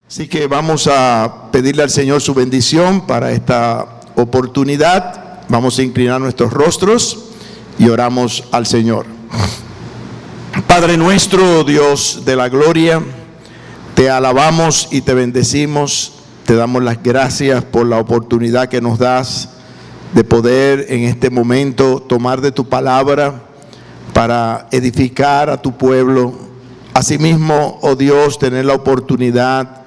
Así que vamos a pedirle al Señor su bendición para esta oportunidad. Vamos a inclinar nuestros rostros y oramos al Señor. Padre nuestro, Dios de la gloria, te alabamos y te bendecimos. Te damos las gracias por la oportunidad que nos das de poder en este momento tomar de tu palabra para edificar a tu pueblo. Asimismo, oh Dios, tener la oportunidad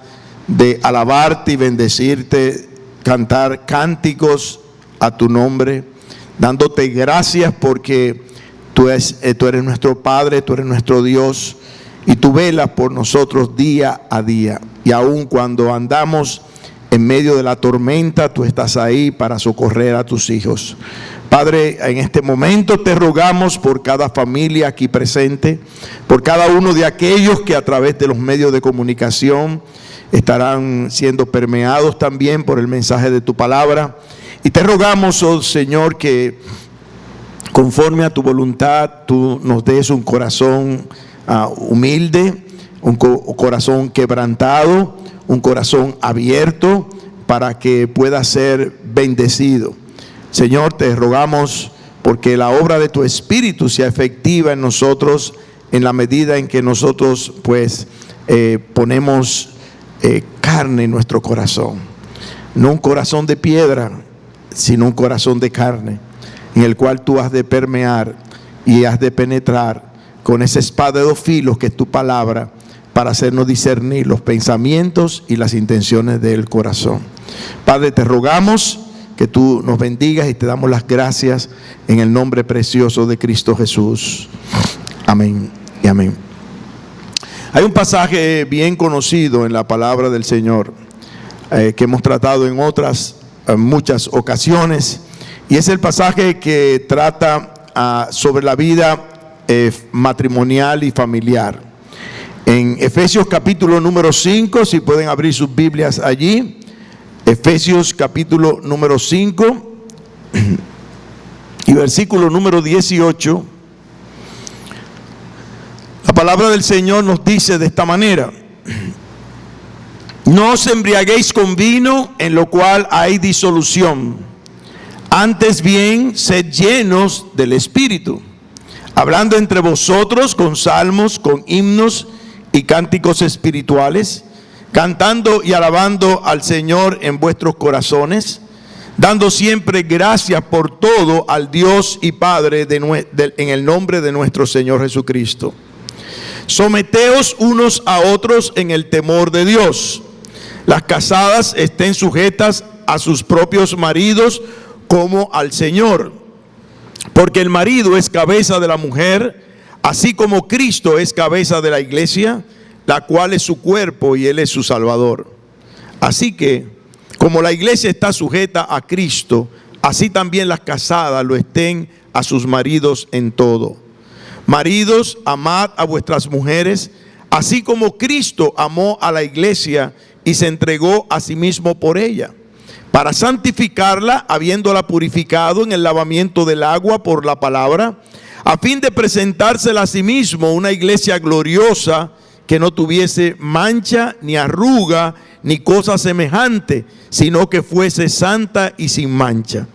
de alabarte y bendecirte, cantar cánticos a tu nombre, dándote gracias porque tú eres nuestro Padre, tú eres nuestro Dios y tú velas por nosotros día a día. Y aun cuando andamos en medio de la tormenta, tú estás ahí para socorrer a tus hijos. Padre, en este momento te rogamos por cada familia aquí presente, por cada uno de aquellos que a través de los medios de comunicación estarán siendo permeados también por el mensaje de tu palabra. Y te rogamos, oh Señor, que conforme a tu voluntad tú nos des un corazón humilde, un corazón quebrantado, un corazón abierto para que pueda ser bendecido. Señor, te rogamos porque la obra de tu Espíritu sea efectiva en nosotros en la medida en que nosotros ponemos carne en nuestro corazón. No un corazón de piedra, sino un corazón de carne, en el cual tú has de permear y has de penetrar con esa espada de dos filos que es tu palabra, para hacernos discernir los pensamientos y las intenciones del corazón. Padre, te rogamos que tú nos bendigas y te damos las gracias en el nombre precioso de Cristo Jesús. Amén y amén. Hay un pasaje bien conocido en la palabra del Señor que hemos tratado en muchas ocasiones, y es el pasaje que trata sobre la vida matrimonial y familiar. En Efesios capítulo número 5, si pueden abrir sus Biblias allí, Efesios capítulo número 5 y versículo número 18, la palabra del Señor nos dice de esta manera: no os embriaguéis con vino, en lo cual hay disolución, antes bien sed llenos del Espíritu, hablando entre vosotros con salmos, con himnos y cánticos espirituales, cantando y alabando al Señor en vuestros corazones, dando siempre gracias por todo al Dios y Padre en el nombre de nuestro Señor Jesucristo. Someteos unos a otros en el temor de Dios. Las casadas estén sujetas a sus propios maridos como al Señor, porque el marido es cabeza de la mujer, así como Cristo es cabeza de la iglesia, la cual es su cuerpo y Él es su Salvador. Así que, como la iglesia está sujeta a Cristo, así también las casadas lo estén a sus maridos en todo. Maridos, amad a vuestras mujeres, así como Cristo amó a la iglesia y se entregó a sí mismo por ella, para santificarla, habiéndola purificado en el lavamiento del agua por la palabra, a fin de presentársela a sí mismo una iglesia gloriosa, que no tuviese mancha, ni arruga, ni cosa semejante, sino que fuese santa y sin mancha.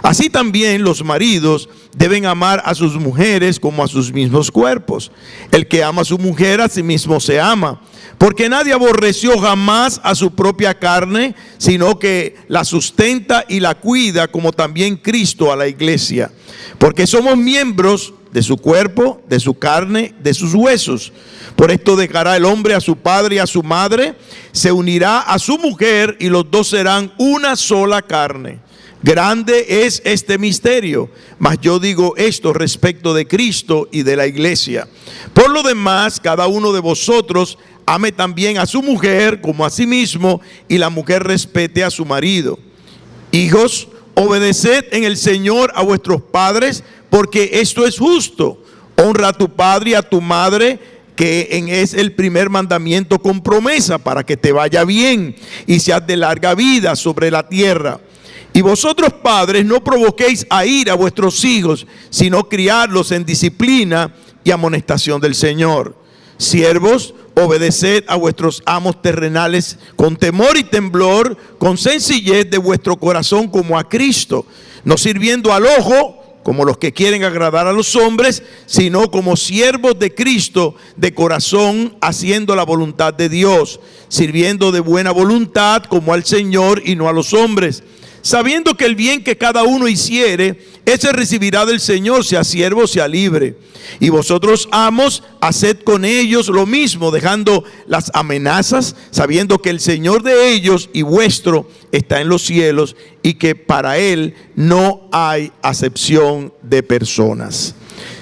Así también los maridos deben amar a sus mujeres como a sus mismos cuerpos. El que ama a su mujer, a sí mismo se ama. Porque nadie aborreció jamás a su propia carne, sino que la sustenta y la cuida, como también Cristo a la iglesia. Porque somos miembros de su cuerpo, de su carne, de sus huesos. Por esto dejará el hombre a su padre y a su madre, se unirá a su mujer y los dos serán una sola carne. Grande es este misterio, mas yo digo esto respecto de Cristo y de la iglesia. Por lo demás, cada uno de vosotros ame también a su mujer como a sí mismo, y la mujer respete a su marido. Hijos, obedeced en el Señor a vuestros padres, porque esto es justo. Honra a tu padre y a tu madre, que es el primer mandamiento con promesa, para que te vaya bien y seas de larga vida sobre la tierra. Y vosotros, padres, no provoquéis a ira a vuestros hijos, sino criadlos en disciplina y amonestación del Señor. siervos, obedeced a vuestros amos terrenales con temor y temblor, con sencillez de vuestro corazón como a Cristo, no sirviendo al ojo como los que quieren agradar a los hombres, sino como siervos de Cristo de corazón, haciendo la voluntad de Dios, sirviendo de buena voluntad como al Señor y no a los hombres, sabiendo que el bien que cada uno hiciere, ese recibirá del Señor, sea siervo, sea libre. Y vosotros, amos, haced con ellos lo mismo, dejando las amenazas, sabiendo que el Señor de ellos y vuestro está en los cielos, y que para Él no hay acepción de personas.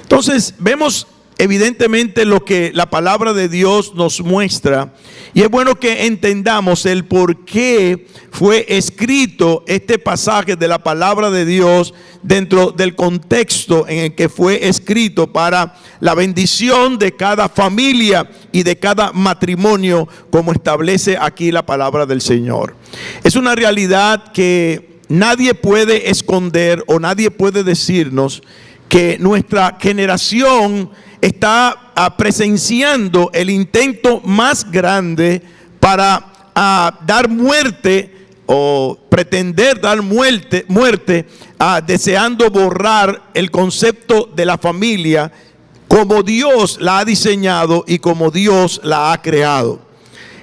Entonces, vemos evidentemente lo que la palabra de Dios nos muestra, y es bueno que entendamos el por qué fue escrito este pasaje de la palabra de Dios dentro del contexto en el que fue escrito para la bendición de cada familia y de cada matrimonio, como establece aquí la palabra del Señor. Es una realidad que nadie puede esconder o nadie puede decirnos que nuestra generación está presenciando el intento más grande para dar muerte o pretender dar muerte, deseando borrar el concepto de la familia como Dios la ha diseñado y como Dios la ha creado.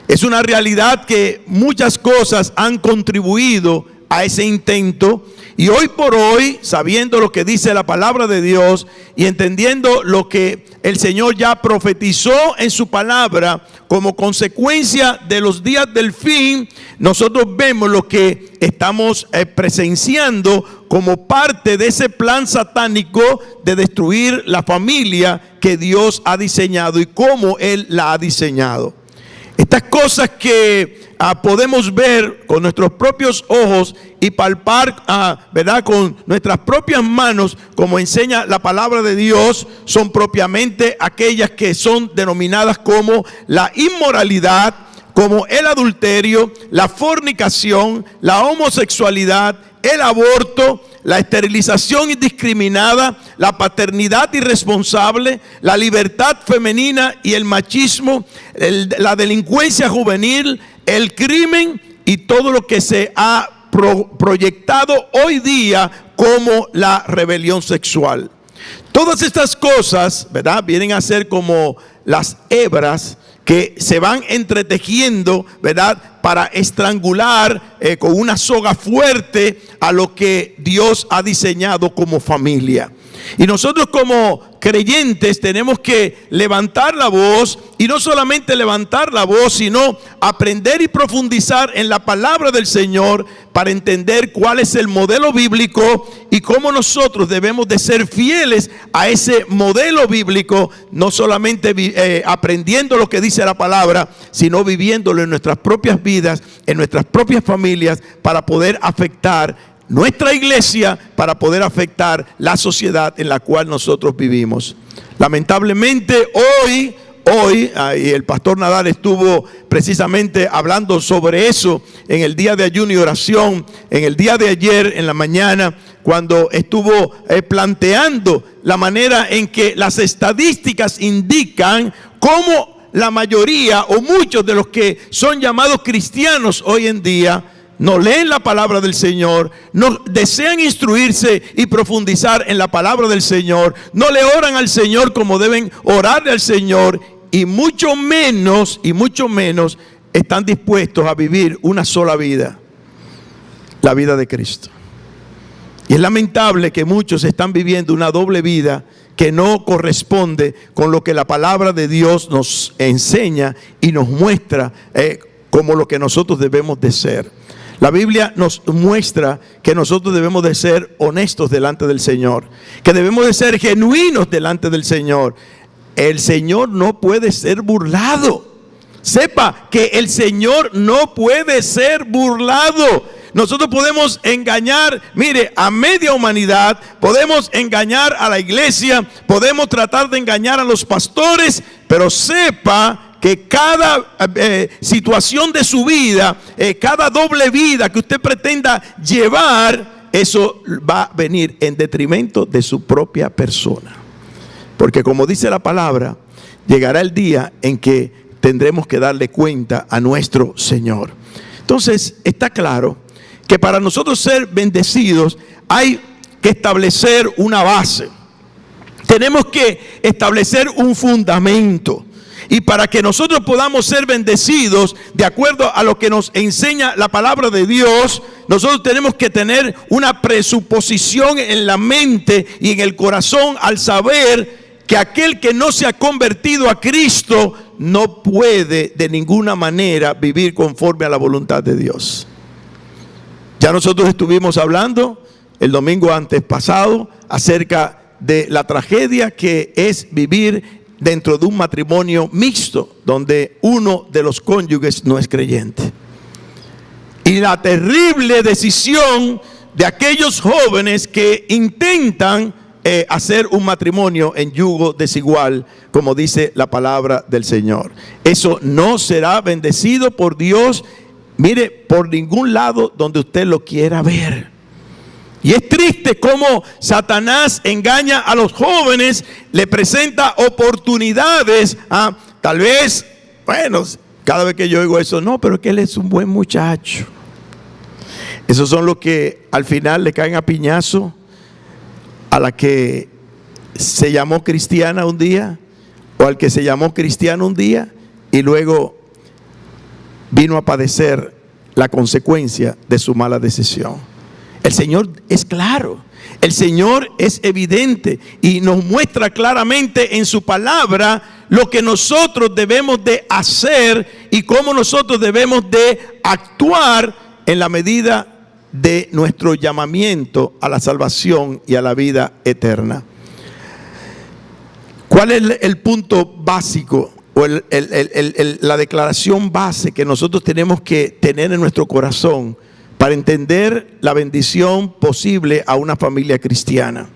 Es una realidad que muchas cosas han contribuido a ese intento, y hoy por hoy, sabiendo lo que dice la palabra de Dios y entendiendo lo que el Señor ya profetizó en su palabra como consecuencia de los días del fin, nosotros vemos lo que estamos presenciando como parte de ese plan satánico de destruir la familia que Dios ha diseñado y cómo Él la ha diseñado. Estas cosas que podemos ver con nuestros propios ojos y palpar, ¿verdad?, con nuestras propias manos, como enseña la palabra de Dios, son propiamente aquellas que son denominadas como la inmoralidad, como el adulterio, la fornicación, la homosexualidad, el aborto, la esterilización indiscriminada, la paternidad irresponsable, la libertad femenina y el machismo, la delincuencia juvenil, el crimen y todo lo que se ha proyectado hoy día como la rebelión sexual. Todas estas cosas, ¿verdad?, vienen a ser como las hebras que se van entretejiendo, ¿verdad?, para estrangular con una soga fuerte a lo que Dios ha diseñado como familia. Y nosotros como creyentes tenemos que levantar la voz, y no solamente levantar la voz, sino aprender y profundizar en la palabra del Señor para entender cuál es el modelo bíblico y cómo nosotros debemos de ser fieles a ese modelo bíblico, no solamente aprendiendo lo que dice la palabra, sino viviéndolo en nuestras propias vidas, en nuestras propias familias, para poder afectar nuestra iglesia, para poder afectar la sociedad en la cual nosotros vivimos. Lamentablemente hoy, y el pastor Nadal estuvo precisamente hablando sobre eso en el día de ayuno y oración, en el día de ayer en la mañana, cuando estuvo planteando la manera en que las estadísticas indican cómo la mayoría o muchos de los que son llamados cristianos hoy en día no leen la palabra del Señor, no desean instruirse y profundizar en la palabra del Señor, no le oran al Señor como deben orarle al Señor, y mucho menos están dispuestos a vivir una sola vida, la vida de Cristo. Y es lamentable que muchos están viviendo una doble vida que no corresponde con lo que la palabra de Dios nos enseña y nos muestra como lo que nosotros debemos de ser. La Biblia nos muestra que nosotros debemos de ser honestos delante del Señor, que debemos de ser genuinos delante del Señor. El Señor no puede ser burlado. Sepa que el Señor no puede ser burlado. Nosotros podemos engañar, mire, a media humanidad, podemos engañar a la iglesia, podemos tratar de engañar a los pastores, pero sepa que cada situación de su vida, cada doble vida que usted pretenda llevar, eso va a venir en detrimento de su propia persona. Porque como dice la palabra, llegará el día en que tendremos que darle cuenta a nuestro Señor. Entonces, está claro que para nosotros ser bendecidos hay que establecer una base. Tenemos que establecer un fundamento. Y para que nosotros podamos ser bendecidos, de acuerdo a lo que nos enseña la palabra de Dios, nosotros tenemos que tener una presuposición en la mente y en el corazón al saber que aquel que no se ha convertido a Cristo no puede de ninguna manera vivir conforme a la voluntad de Dios. Ya nosotros estuvimos hablando el domingo antes pasado acerca de la tragedia que es vivir dentro de un matrimonio mixto donde uno de los cónyuges no es creyente, y la terrible decisión de aquellos jóvenes que intentan hacer un matrimonio en yugo desigual, como dice la palabra del Señor. Eso no será bendecido por Dios, mire, por ningún lado donde usted lo quiera ver. Y es triste cómo Satanás engaña a los jóvenes, le presenta oportunidades. Tal vez, bueno, cada vez que yo oigo eso, no, pero es que él es un buen muchacho. Esos son los que al final le caen a piñazo a la que se llamó cristiana un día, o al que se llamó cristiano un día, y luego vino a padecer la consecuencia de su mala decisión. El Señor es claro, el Señor es evidente y nos muestra claramente en su palabra lo que nosotros debemos de hacer y cómo nosotros debemos de actuar en la medida de nuestro llamamiento a la salvación y a la vida eterna. ¿Cuál es el punto básico o la declaración base que nosotros tenemos que tener en nuestro corazón para entender la bendición posible a una familia cristiana?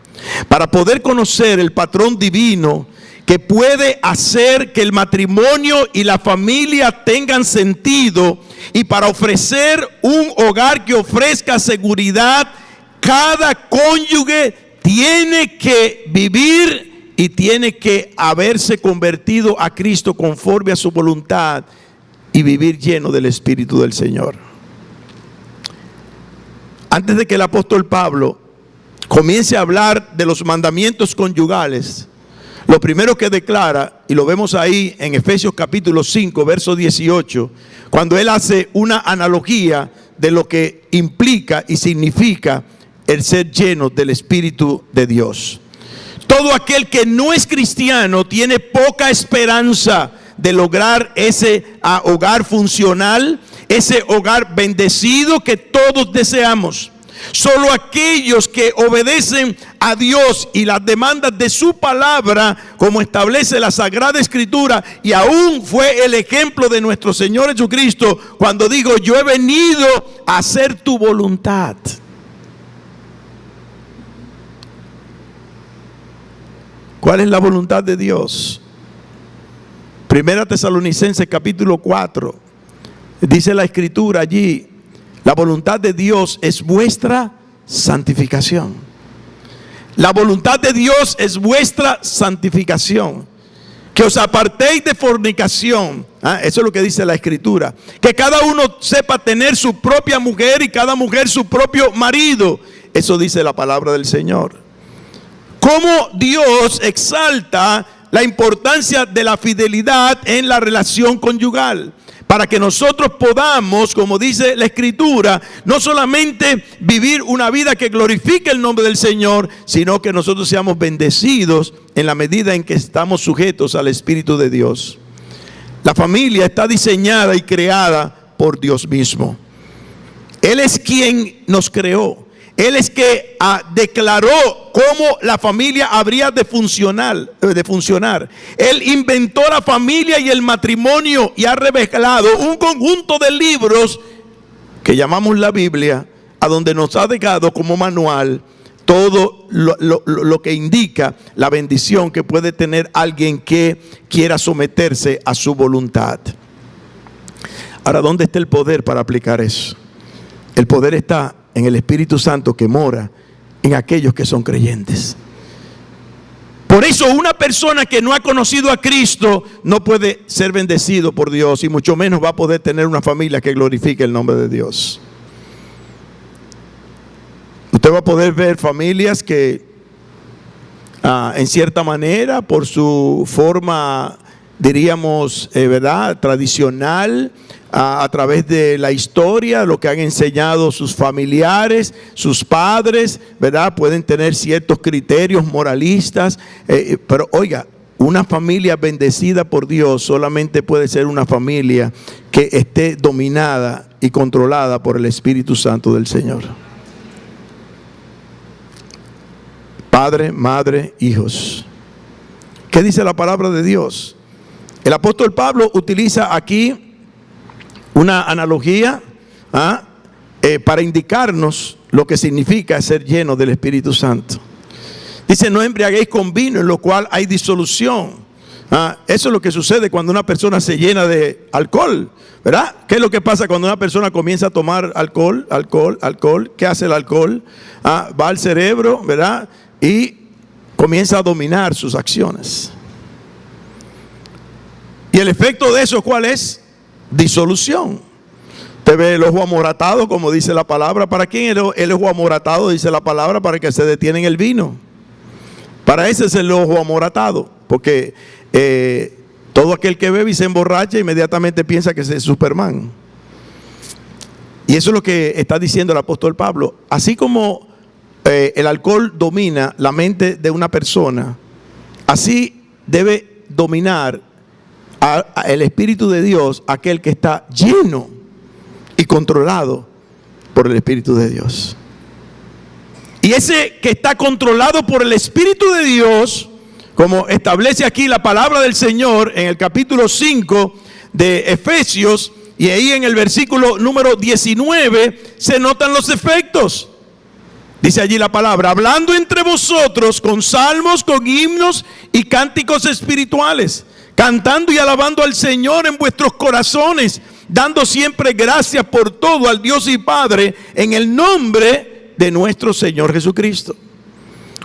Para poder conocer el patrón divino que puede hacer que el matrimonio y la familia tengan sentido, y para ofrecer un hogar que ofrezca seguridad, cada cónyuge tiene que vivir y tiene que haberse convertido a Cristo conforme a su voluntad y vivir lleno del Espíritu del Señor. Antes de que el apóstol Pablo comience a hablar de los mandamientos conyugales, lo primero que declara, y lo vemos ahí en Efesios capítulo 5, verso 18, cuando él hace una analogía de lo que implica y significa el ser lleno del Espíritu de Dios. Todo aquel que no es cristiano tiene poca esperanza de lograr ese hogar funcional, ese hogar bendecido que todos deseamos. Solo aquellos que obedecen a Dios y las demandas de su palabra, como establece la Sagrada Escritura, y aún fue el ejemplo de nuestro Señor Jesucristo cuando dijo: yo he venido a hacer tu voluntad. ¿Cuál es la voluntad de Dios? Primera Tesalonicenses capítulo 4, dice la Escritura allí: la voluntad de Dios es vuestra santificación. La voluntad de Dios es vuestra santificación. Que os apartéis de fornicación. Eso es lo que dice la Escritura. Que cada uno sepa tener su propia mujer y cada mujer su propio marido. Eso dice la palabra del Señor. Cómo Dios exalta la importancia de la fidelidad en la relación conyugal, para que nosotros podamos, como dice la Escritura, no solamente vivir una vida que glorifique el nombre del Señor, sino que nosotros seamos bendecidos en la medida en que estamos sujetos al Espíritu de Dios. La familia está diseñada y creada por Dios mismo. Él es quien nos creó. Él es que declaró cómo la familia habría de funcionar. Él inventó la familia y el matrimonio y ha revelado un conjunto de libros que llamamos la Biblia, a donde nos ha dejado como manual todo lo que indica la bendición que puede tener alguien que quiera someterse a su voluntad. Ahora, ¿dónde está el poder para aplicar eso? El poder está en el Espíritu Santo que mora en aquellos que son creyentes. Por eso una persona que no ha conocido a Cristo no puede ser bendecido por Dios y mucho menos va a poder tener una familia que glorifique el nombre de Dios. Usted va a poder ver familias que en cierta manera, por su forma, diríamos, ¿verdad?, tradicional, a través de la historia, lo que han enseñado sus familiares, sus padres, ¿verdad?, pueden tener ciertos criterios moralistas, pero oiga, una familia bendecida por Dios solamente puede ser una familia que esté dominada y controlada por el Espíritu Santo del Señor. Padre, madre, hijos. ¿Qué dice la palabra de Dios? El apóstol Pablo utiliza aquí una analogía para indicarnos lo que significa ser lleno del Espíritu Santo. Dice: no embriaguéis con vino, en lo cual hay disolución. Eso es lo que sucede cuando una persona se llena de alcohol, ¿verdad? ¿Qué es lo que pasa cuando una persona comienza a tomar alcohol? ¿Qué hace el alcohol? Va al cerebro, ¿verdad?, y comienza a dominar sus acciones. Y el efecto de eso, ¿cuál es? Disolución. Te ve el ojo amoratado, como dice la palabra. ¿Para quién el ojo amoratado? Dice la palabra, para que se detiene en el vino. Para ese es el ojo amoratado, porque todo aquel que bebe y se emborracha inmediatamente piensa que es Superman. Y eso es lo que está diciendo el apóstol Pablo. Así como el alcohol domina la mente de una persona, así debe dominar el Espíritu de Dios aquel que está lleno y controlado por el Espíritu de Dios. Y ese que está controlado por el Espíritu de Dios, como establece aquí la palabra del Señor en el capítulo 5 de Efesios, y ahí en el versículo número 19 se notan los efectos. Dice allí la palabra: hablando entre vosotros con salmos, con himnos y cánticos espirituales, cantando y alabando al Señor en vuestros corazones, dando siempre gracias por todo al Dios y Padre en el nombre de nuestro Señor Jesucristo.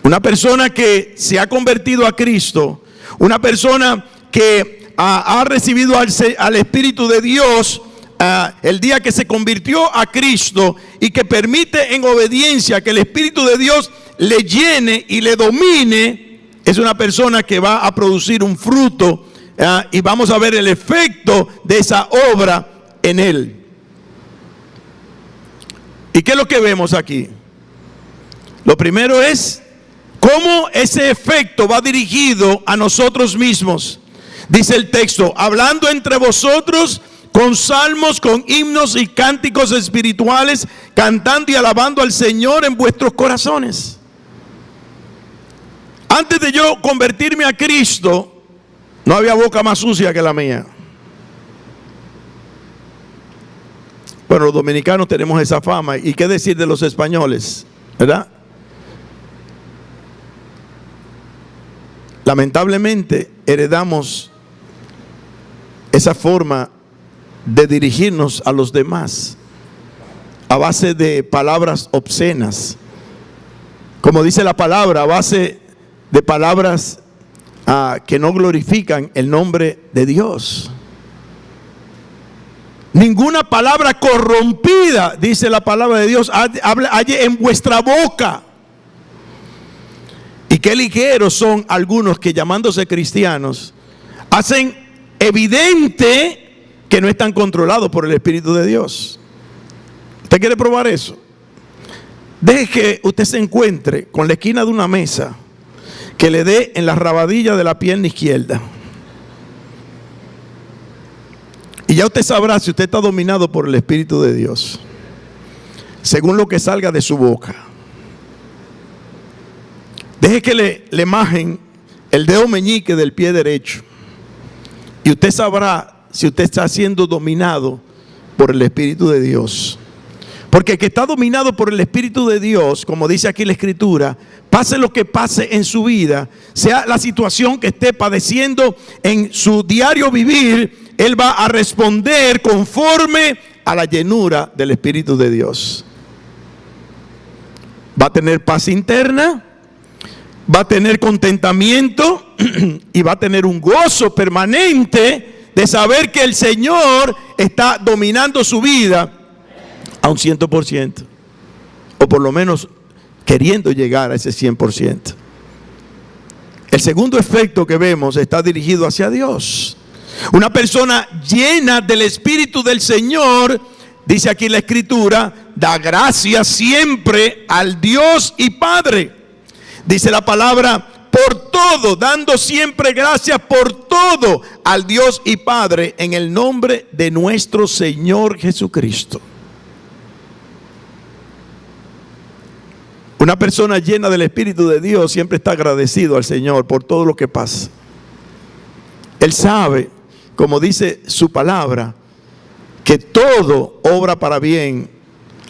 Una persona que se ha convertido a Cristo, una persona que ha recibido al Espíritu de Dios el día que se convirtió a Cristo y que permite en obediencia que el Espíritu de Dios le llene y le domine, es una persona que va a producir un fruto y vamos a ver el efecto de esa obra en él. ¿Y qué es lo que vemos aquí? Lo primero es cómo ese efecto va dirigido a nosotros mismos. Dice el texto: hablando entre vosotros con salmos, con himnos y cánticos espirituales, cantando y alabando al Señor en vuestros corazones. Antes de yo convertirme a Cristo, no había boca más sucia que la mía. Bueno, los dominicanos tenemos esa fama. ¿Y qué decir de los españoles? ¿Verdad? Lamentablemente heredamos esa forma de dirigirnos a los demás a base de palabras obscenas, como dice la palabra, a base de palabras que no glorifican el nombre de Dios. Ninguna palabra corrompida, dice la palabra de Dios, halle en vuestra boca. Y qué ligeros son algunos que, llamándose cristianos, hacen evidente que no están controlados por el Espíritu de Dios. ¿Usted quiere probar eso? Deje que usted se encuentre con la esquina de una mesa que le dé en la rabadilla de la pierna izquierda. Y ya usted sabrá si usted está dominado por el Espíritu de Dios, según lo que salga de su boca. Deje que le majen el dedo meñique del pie derecho y usted sabrá si usted está siendo dominado por el Espíritu de Dios. Porque el que está dominado por el Espíritu de Dios, como dice aquí la Escritura, pase lo que pase en su vida, sea la situación que esté padeciendo en su diario vivir, él va a responder conforme a la llenura del Espíritu de Dios. Va a tener paz interna, va a tener contentamiento y va a tener un gozo permanente de saber que el Señor está dominando su vida a un 100%, o por lo menos queriendo llegar a ese 100%. El segundo efecto que vemos está dirigido hacia Dios. Una persona llena del Espíritu del Señor, dice aquí la Escritura, da gracias siempre al Dios y Padre. Dice la palabra, por todo, dando siempre gracias por todo al Dios y Padre en el nombre de nuestro Señor Jesucristo. Una persona llena del Espíritu de Dios siempre está agradecido al Señor por todo lo que pasa. Él sabe, como dice su palabra, que todo obra para bien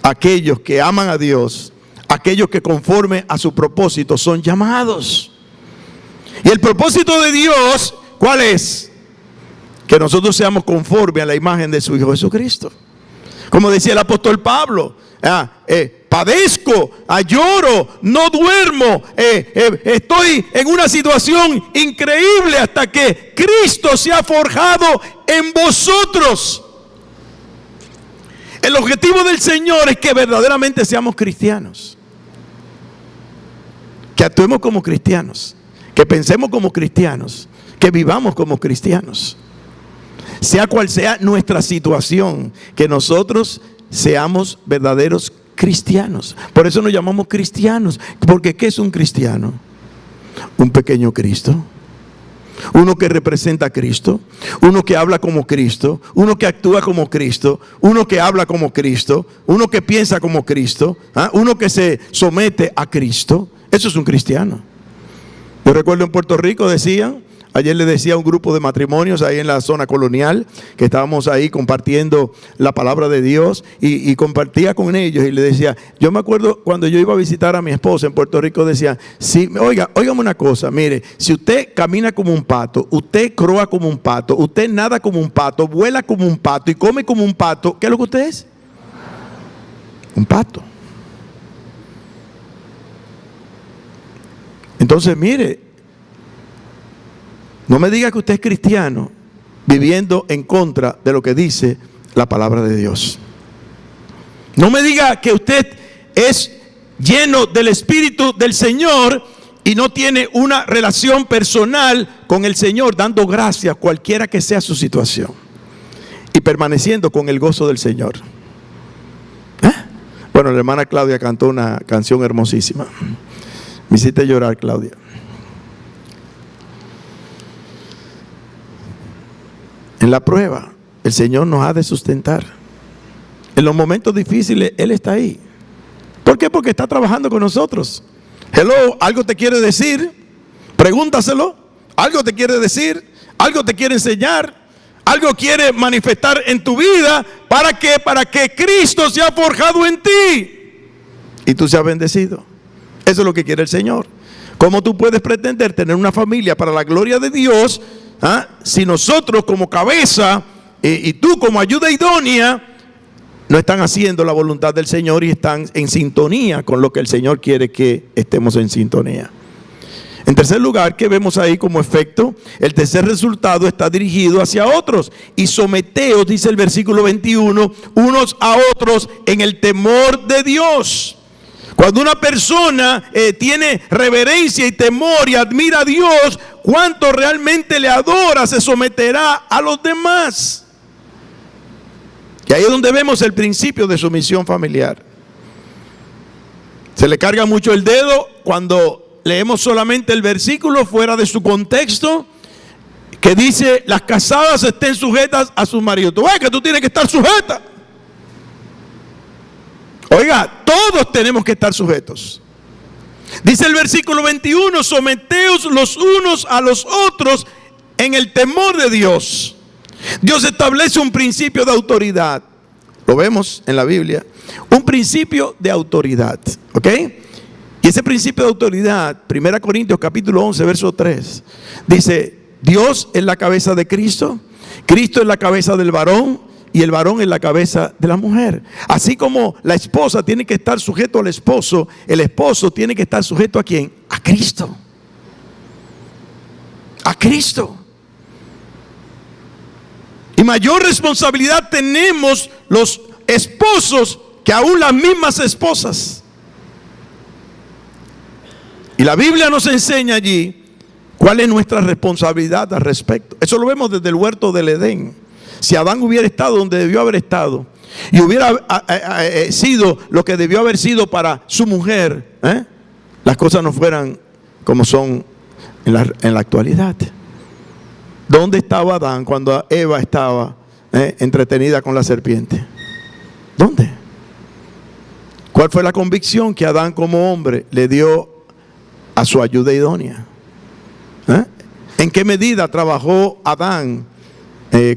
a aquellos que aman a Dios, aquellos que conforme a su propósito son llamados. Y el propósito de Dios, ¿cuál es? Que nosotros seamos conforme a la imagen de su Hijo Jesucristo. Como decía el apóstol Pablo, padezco, lloro, no duermo, estoy en una situación increíble hasta que Cristo se ha forjado en vosotros. El objetivo del Señor es que verdaderamente seamos cristianos, que actuemos como cristianos, que pensemos como cristianos, que vivamos como cristianos. Sea cual sea nuestra situación, que nosotros seamos verdaderos cristianos. Por eso nos llamamos cristianos. Porque ¿qué es un cristiano? Un pequeño Cristo. Uno que representa a Cristo. Uno que habla como Cristo. Uno que actúa como Cristo. Uno que habla como Cristo. Uno que piensa como Cristo. Uno que se somete a Cristo. Eso es un cristiano. Yo recuerdo en Puerto Rico decían, ayer le decía a un grupo de matrimonios ahí en la zona colonial, que estábamos ahí compartiendo la palabra de Dios, y compartía con ellos y le decía, yo me acuerdo cuando yo iba a visitar a mi esposa en Puerto Rico, decía, sí, óigame una cosa, mire, si usted camina como un pato, usted croa como un pato, usted nada como un pato, vuela como un pato y come como un pato, ¿qué es lo que usted es? Un pato. Entonces, mire, no me diga que usted es cristiano viviendo en contra de lo que dice la palabra de Dios. No me diga que usted es lleno del Espíritu del Señor y no tiene una relación personal con el Señor, dando gracias cualquiera que sea su situación y permaneciendo con el gozo del Señor. Bueno, la hermana Claudia cantó una canción hermosísima. Me hiciste llorar, Claudia. En la prueba, el Señor nos ha de sustentar. En los momentos difíciles, Él está ahí. ¿Por qué? Porque está trabajando con nosotros. Hello, ¿algo te quiere decir? Pregúntaselo. ¿Algo te quiere decir? ¿Algo te quiere enseñar? ¿Algo quiere manifestar en tu vida? ¿Para qué? Para que Cristo se ha forjado en ti y tú seas bendecido. Eso es lo que quiere el Señor. ¿Cómo tú puedes pretender tener una familia para la gloria de Dios si nosotros como cabeza y tú como ayuda idónea no están haciendo la voluntad del Señor y están en sintonía con lo que el Señor quiere que estemos en sintonía? En tercer lugar, ¿qué vemos ahí como efecto? El tercer resultado está dirigido hacia otros. Y someteos, dice el versículo 21, unos a otros en el temor de Dios. Cuando una persona tiene reverencia y temor y admira a Dios, cuánto realmente le adora, se someterá a los demás. Y ahí es donde vemos el principio de sumisión familiar. Se le carga mucho el dedo cuando leemos solamente el versículo fuera de su contexto, que dice, las casadas estén sujetas a sus maridos. Tú ves que tú tienes que estar sujeta. Oiga, todos tenemos que estar sujetos. Dice el versículo 21, someteos los unos a los otros en el temor de Dios. Dios establece un principio de autoridad. Lo vemos en la Biblia. Un principio de autoridad. ¿Ok? Y ese principio de autoridad, 1 Corintios capítulo 11, verso 3, dice, Dios es la cabeza de Cristo, Cristo es la cabeza del varón, y el varón es la cabeza de la mujer. Así como la esposa tiene que estar sujeto al esposo, el esposo tiene que estar sujeto ¿a quién? A Cristo. a Cristo. Y mayor responsabilidad tenemos los esposos que aún las mismas esposas. Y la Biblia nos enseña allí cuál es nuestra responsabilidad al respecto. Eso lo vemos desde el huerto del Edén. Si Adán hubiera estado donde debió haber estado y hubiera sido lo que debió haber sido para su mujer, las cosas no fueran como son en la actualidad. ¿Dónde estaba Adán cuando Eva estaba entretenida con la serpiente? ¿Dónde? ¿Cuál fue la convicción que Adán como hombre le dio a su ayuda idónea? ¿En qué medida trabajó Adán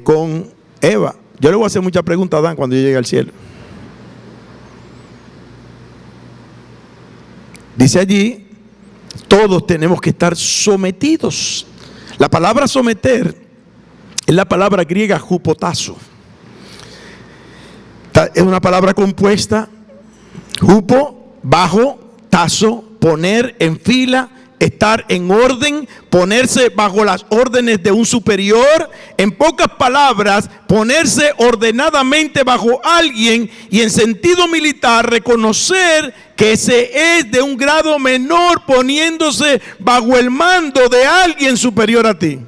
con Eva? Yo le voy a hacer muchas preguntas a Adán cuando yo llegue al cielo. Dice allí, todos tenemos que estar sometidos. La palabra someter es la palabra griega hupotazo. Es una palabra compuesta, hupo, bajo, tazo, poner en fila, estar en orden, ponerse bajo las órdenes de un superior. En pocas palabras, ponerse ordenadamente bajo alguien, y en sentido militar reconocer que se es de un grado menor poniéndose bajo el mando de alguien superior a ti.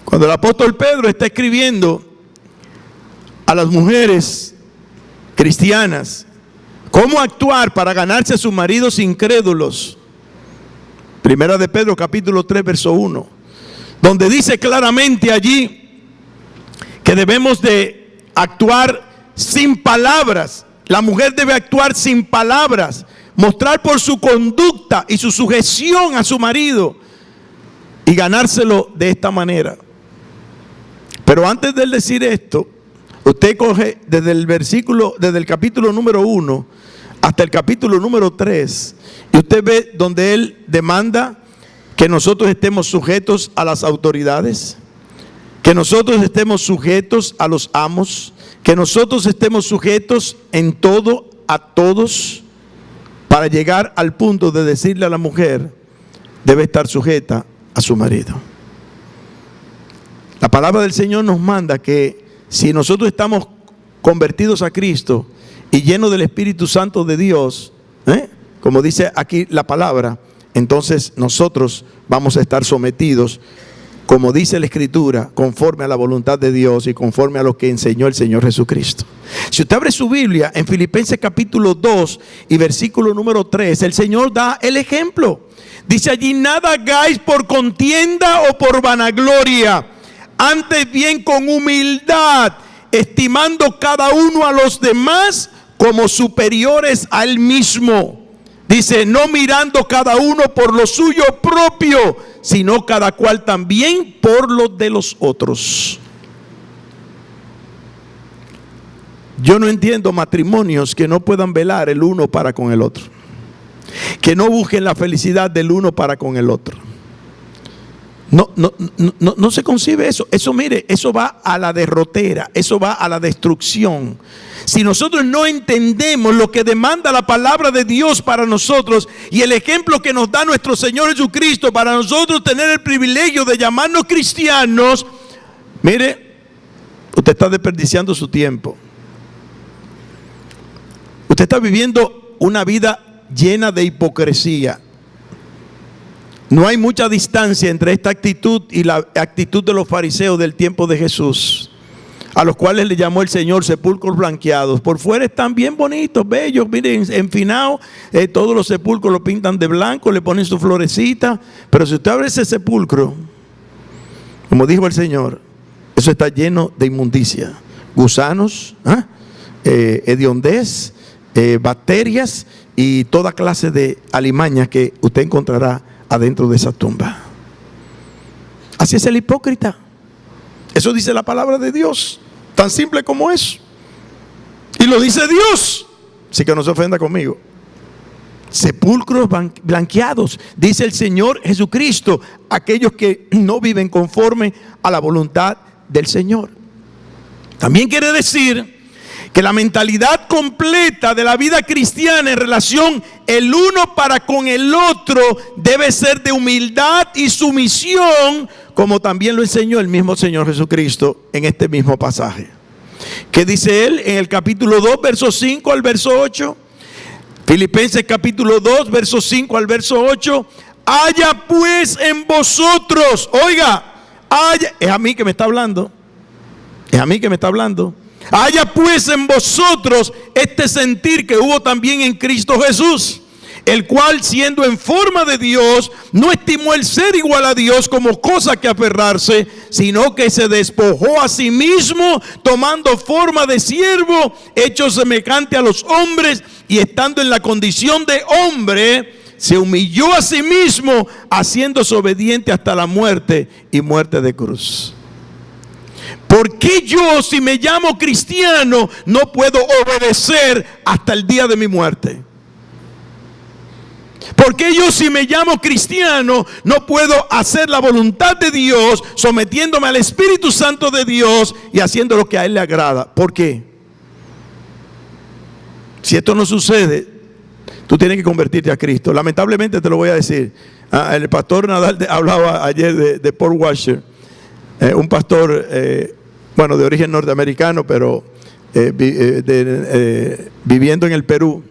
Cuando el apóstol Pedro está escribiendo a las mujeres cristianas cómo actuar para ganarse a sus maridos incrédulos, Primera de Pedro capítulo 3 verso 1, donde dice claramente allí que debemos de actuar sin palabras. La mujer debe actuar sin palabras, mostrar por su conducta y su sujeción a su marido y ganárselo de esta manera. Pero antes de él decir esto, usted coge desde el capítulo número 1 hasta el capítulo número 3, y usted ve donde él demanda que nosotros estemos sujetos a las autoridades, que nosotros estemos sujetos a los amos, que nosotros estemos sujetos en todo a todos, para llegar al punto de decirle a la mujer, debe estar sujeta a su marido. La palabra del Señor nos manda que si nosotros estamos convertidos a Cristo y llenos del Espíritu Santo de Dios, como dice aquí la palabra, entonces nosotros vamos a estar sometidos, como dice la Escritura, conforme a la voluntad de Dios y conforme a lo que enseñó el Señor Jesucristo. Si usted abre su Biblia en Filipenses capítulo 2 y versículo número 3, el Señor da el ejemplo. Dice allí, nada hagáis por contienda o por vanagloria, antes bien con humildad, estimando cada uno a los demás como superiores a él mismo. Dice, no mirando cada uno por lo suyo propio, sino cada cual también por lo de los otros. Yo no entiendo matrimonios que no puedan velar el uno para con el otro, que no busquen la felicidad del uno para con el otro. No se concibe eso. Eso, mire, eso va a la derrotera, eso va a la destrucción. Si nosotros no entendemos lo que demanda la palabra de Dios para nosotros y el ejemplo que nos da nuestro Señor Jesucristo para nosotros tener el privilegio de llamarnos cristianos, mire, usted está desperdiciando su tiempo. Usted está viviendo una vida llena de hipocresía. No hay mucha distancia entre esta actitud y la actitud de los fariseos del tiempo de Jesús, a los cuales le llamó el Señor sepulcros blanqueados. Por fuera están bien bonitos, bellos, miren, enfinados, todos los sepulcros los pintan de blanco, le ponen su florecita, pero si usted abre ese sepulcro, como dijo el Señor, eso está lleno de inmundicia, gusanos, hediondez, bacterias y toda clase de alimañas que usted encontrará adentro de esa tumba. Así es el hipócrita. Eso dice la palabra de Dios, tan simple como eso. Y lo dice Dios, así que no se ofenda conmigo. Sepulcros blanqueados, dice el Señor Jesucristo, aquellos que no viven conforme a la voluntad del Señor. También quiere decir que la mentalidad completa de la vida cristiana en relación el uno para con el otro debe ser de humildad y sumisión, como también lo enseñó el mismo Señor Jesucristo en este mismo pasaje. ¿Qué dice él en el capítulo 2, verso 5 al verso 8? Filipenses capítulo 2, verso 5 al verso 8. Haya pues en vosotros, oiga, es a mí que me está hablando, es a mí que me está hablando. Haya pues en vosotros este sentir que hubo también en Cristo Jesús, el cual siendo en forma de Dios, no estimó el ser igual a Dios como cosa que aferrarse, sino que se despojó a sí mismo, tomando forma de siervo, hecho semejante a los hombres, y estando en la condición de hombre, se humilló a sí mismo, haciéndose obediente hasta la muerte y muerte de cruz. ¿Por qué yo, si me llamo cristiano, no puedo obedecer hasta el día de mi muerte? ¿Por qué yo, si me llamo cristiano, no puedo hacer la voluntad de Dios, sometiéndome al Espíritu Santo de Dios y haciendo lo que a Él le agrada? ¿Por qué? Si esto no sucede, tú tienes que convertirte a Cristo. Lamentablemente te lo voy a decir. El pastor Nadal hablaba ayer de Paul Washer, un pastor, bueno, de origen norteamericano, pero viviendo en el Perú.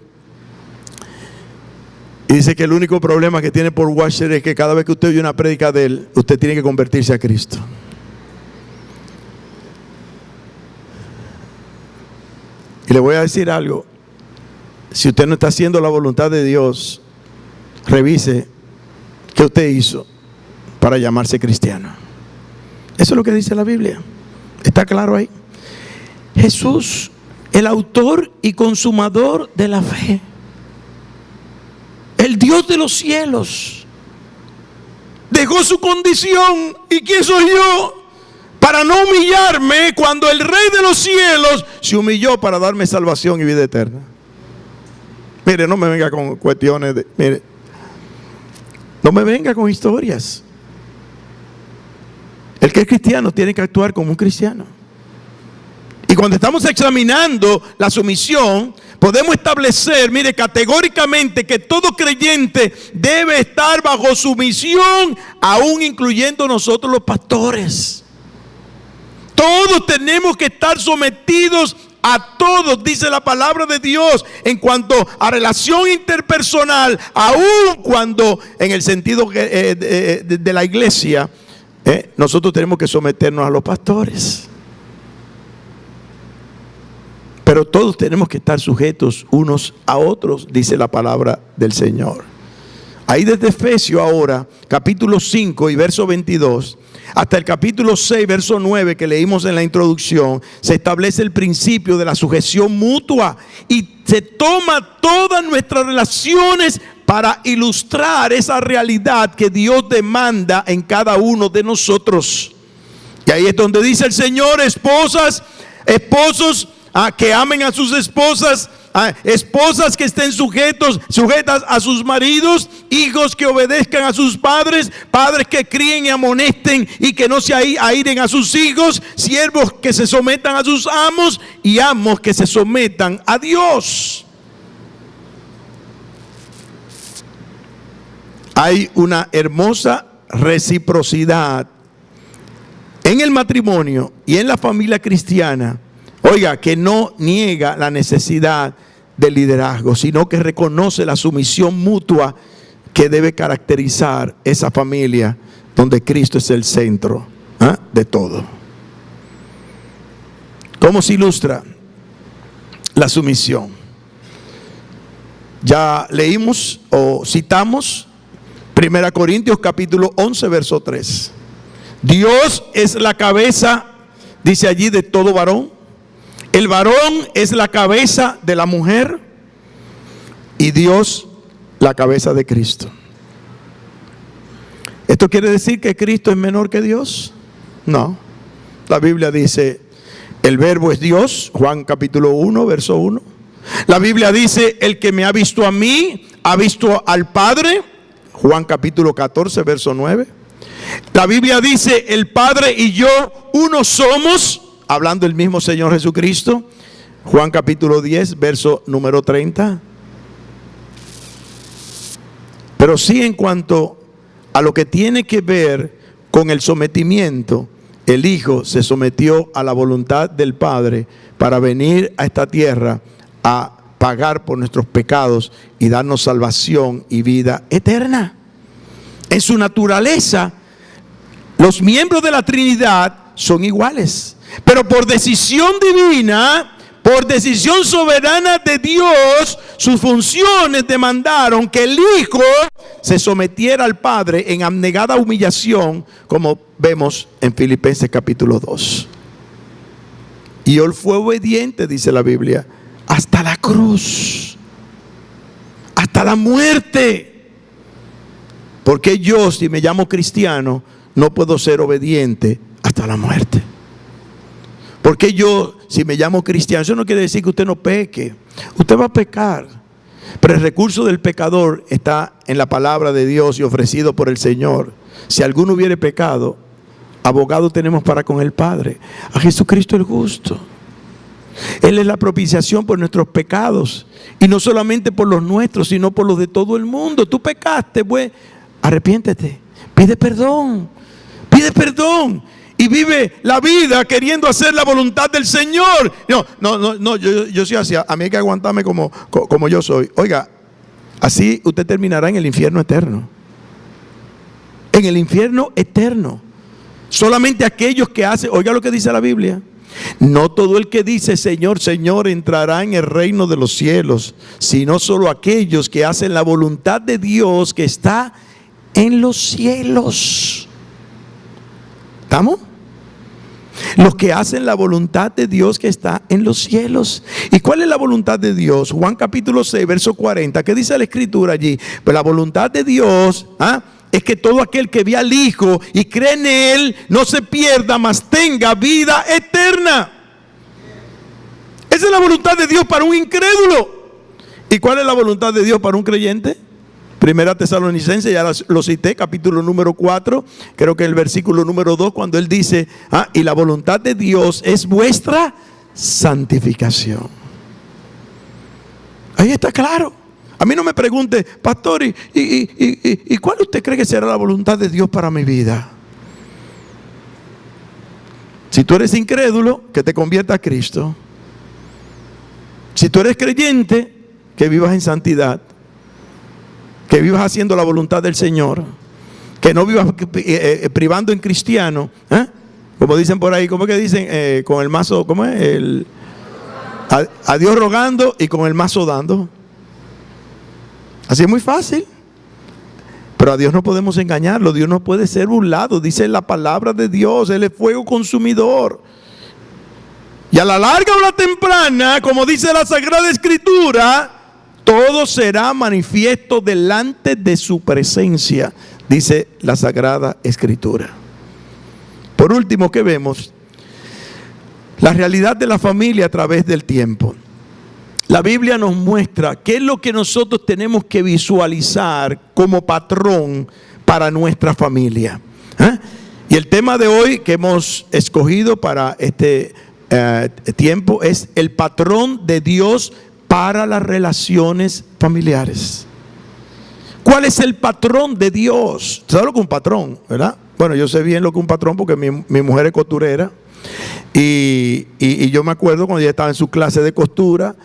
Y dice que el único problema que tiene Paul Washer es que cada vez que usted oye una prédica de él, usted tiene que convertirse a Cristo. Y le voy a decir algo. Si usted no está haciendo la voluntad de Dios, revise qué usted hizo para llamarse cristiano. Eso es lo que dice la Biblia. ¿Está claro ahí? Jesús, el autor y consumador de la fe, el Dios de los cielos, dejó su condición. ¿Y quién soy yo para no humillarme cuando el Rey de los cielos se humilló para darme salvación y vida eterna? Mire, no me venga con cuestiones mire, no me venga con historias. El que es cristiano tiene que actuar como un cristiano. Y cuando estamos examinando la sumisión, podemos establecer, mire, categóricamente que todo creyente debe estar bajo sumisión, aún incluyendo nosotros los pastores. Todos tenemos que estar sometidos a todos, dice la palabra de Dios, en cuanto a relación interpersonal, aun cuando en el sentido de la iglesia, nosotros tenemos que someternos a los pastores. Pero todos tenemos que estar sujetos unos a otros, dice la palabra del Señor. Ahí desde Efesios ahora, capítulo 5 y verso 22, hasta el capítulo 6, verso 9 que leímos en la introducción, se establece el principio de la sujeción mutua y se toma todas nuestras relaciones para ilustrar esa realidad que Dios demanda en cada uno de nosotros. Y ahí es donde dice el Señor: esposos, que amen a sus esposas, esposas que estén sujetas a sus maridos, hijos que obedezcan a sus padres, padres que críen y amonesten y que no se airen a sus hijos, siervos que se sometan a sus amos y amos que se sometan a Dios. Hay una hermosa reciprocidad en el matrimonio y en la familia cristiana. Oiga, que no niega la necesidad del liderazgo, sino que reconoce la sumisión mutua que debe caracterizar esa familia donde Cristo es el centro de todo. ¿Cómo se ilustra la sumisión? Ya leímos o citamos 1 Corintios capítulo 11, verso 3. Dios es la cabeza, dice allí, de todo varón. El varón es la cabeza de la mujer y Dios la cabeza de Cristo. ¿Esto quiere decir que Cristo es menor que Dios? No. La Biblia dice, el verbo es Dios, Juan capítulo 1, verso 1. La Biblia dice, el que me ha visto a mí, ha visto al Padre, Juan capítulo 14, verso 9. La Biblia dice, el Padre y yo uno somos, hablando el mismo Señor Jesucristo, Juan capítulo 10, verso número 30. Pero sí, en cuanto a lo que tiene que ver con el sometimiento, el Hijo se sometió a la voluntad del Padre para venir a esta tierra a pagar por nuestros pecados y darnos salvación y vida eterna. En su naturaleza, los miembros de la Trinidad son iguales, pero por decisión divina, por decisión soberana de Dios, sus funciones demandaron que el Hijo se sometiera al Padre en abnegada humillación, como vemos en Filipenses capítulo 2. Y él fue obediente, dice la Biblia, hasta la cruz, hasta la muerte. Porque yo, si me llamo cristiano, no puedo ser obediente hasta la muerte. Porque yo, si me llamo cristiano, eso no quiere decir que usted no peque. Usted va a pecar, pero el recurso del pecador está en la palabra de Dios y ofrecido por el Señor. Si alguno hubiere pecado, abogado tenemos para con el Padre, a Jesucristo el justo. Él es la propiciación por nuestros pecados, y no solamente por los nuestros, sino por los de todo el mundo. Tú pecaste, pues arrepiéntete, pide perdón y vive la vida queriendo hacer la voluntad del Señor. No, yo soy así, a mí hay que aguantarme como yo soy. Oiga, así usted terminará en el infierno eterno. En el infierno eterno. Solamente aquellos que hacen, oiga lo que dice la Biblia: no todo el que dice Señor, Señor entrará en el reino de los cielos, sino solo aquellos que hacen la voluntad de Dios que está en los cielos. ¿Estamos? Los que hacen la voluntad de Dios que está en los cielos. ¿Y cuál es la voluntad de Dios? Juan capítulo 6, verso 40. ¿Qué dice la Escritura allí? Pues la voluntad de Dios es que todo aquel que ve al Hijo y cree en Él no se pierda, mas tenga vida eterna. Esa es la voluntad de Dios para un incrédulo. ¿Y cuál es la voluntad de Dios para un creyente? Primera Tesalonicenses, ya lo cité, capítulo número 4, creo que el versículo número 2, cuando él dice, y la voluntad de Dios es vuestra santificación. Ahí está claro. A mí no me pregunte, pastor, ¿y cuál usted cree que será la voluntad de Dios para mi vida? Si tú eres incrédulo, que te convierta a Cristo. Si tú eres creyente, que vivas en santidad, que vivas haciendo la voluntad del Señor, que no vivas privando en cristiano, como dicen por ahí, ¿cómo es que dicen? Con el mazo, ¿cómo es? A Dios rogando y con el mazo dando. Así es muy fácil. Pero a Dios no podemos engañarlo, Dios no puede ser burlado. Dice la palabra de Dios, Él es fuego consumidor. Y a la larga o la temprana, como dice la Sagrada Escritura, todo será manifiesto delante de su presencia, dice la Sagrada Escritura. Por último, ¿qué vemos? La realidad de la familia a través del tiempo. La Biblia nos muestra qué es lo que nosotros tenemos que visualizar como patrón para nuestra familia. Y el tema de hoy que hemos escogido para este tiempo es el patrón de Dios para las relaciones familiares. ¿Cuál es el patrón de Dios? ¿Sabes lo que es un patrón, verdad? Bueno, yo sé bien lo que es un patrón porque mi mujer es costurera. Y yo me acuerdo cuando ella estaba en su clase de costura,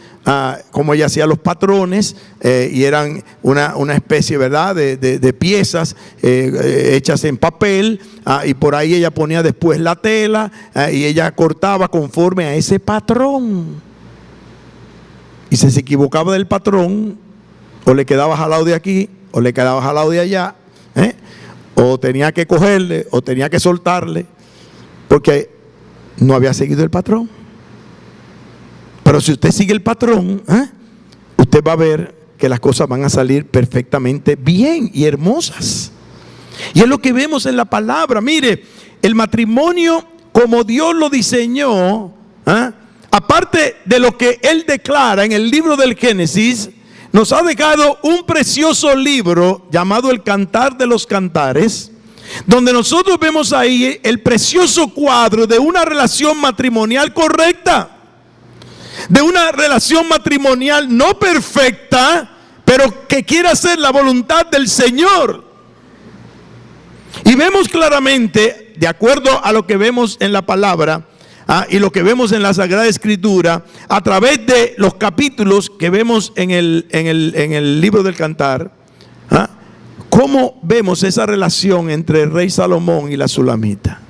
como ella hacía los patrones, y eran una especie, ¿verdad?, de piezas hechas en papel, y por ahí ella ponía después la tela, y ella cortaba conforme a ese patrón. Y si se equivocaba del patrón, o le quedaba jalado de aquí, o le quedaba jalado de allá, o tenía que cogerle, o tenía que soltarle, porque no había seguido el patrón. Pero si usted sigue el patrón, usted va a ver que las cosas van a salir perfectamente bien y hermosas. Y es lo que vemos en la palabra. Mire, el matrimonio como Dios lo diseñó, aparte de lo que Él declara en el libro del Génesis, nos ha dejado un precioso libro llamado El Cantar de los Cantares, donde nosotros vemos ahí el precioso cuadro de una relación matrimonial correcta. de una relación matrimonial no perfecta, pero que quiere hacer la voluntad del Señor. Y vemos claramente, de acuerdo a lo que vemos en la palabra y lo que vemos en la Sagrada Escritura, a través de los capítulos que vemos en el libro del Cantar, cómo vemos esa relación entre el rey Salomón y la Sulamita.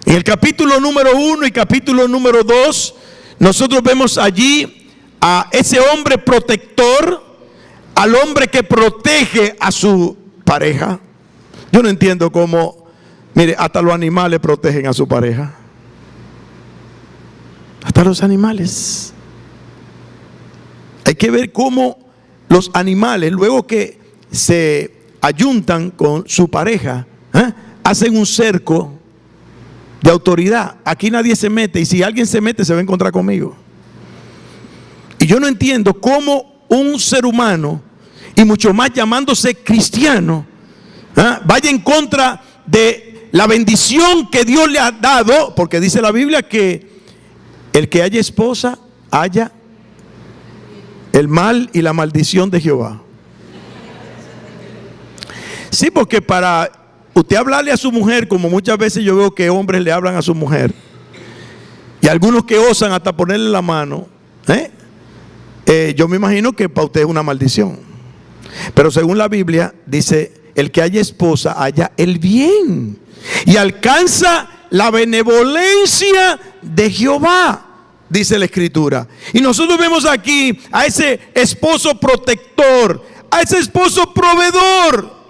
En el capítulo número 1 y capítulo número 2, nosotros vemos allí a ese hombre protector, al hombre que protege a su pareja. Yo no entiendo cómo, mire, hasta los animales protegen a su pareja. Hasta los animales. Hay que ver cómo los animales, luego que se ayuntan con su pareja, hacen un cerco de autoridad. Aquí nadie se mete, y si alguien se mete se va a encontrar conmigo. Y yo no entiendo cómo un ser humano, y mucho más llamándose cristiano, vaya en contra de la bendición que Dios le ha dado, porque dice la Biblia que el que haya esposa haya el mal y la maldición de Jehová. Sí, porque para usted hablarle a su mujer, como muchas veces yo veo que hombres le hablan a su mujer, y algunos que osan hasta ponerle la mano, yo me imagino que para usted es una maldición. Pero según la Biblia dice, el que haya esposa haya el bien y alcanza la benevolencia de Jehová, dice la Escritura. Y nosotros vemos aquí a ese esposo protector, a ese esposo proveedor,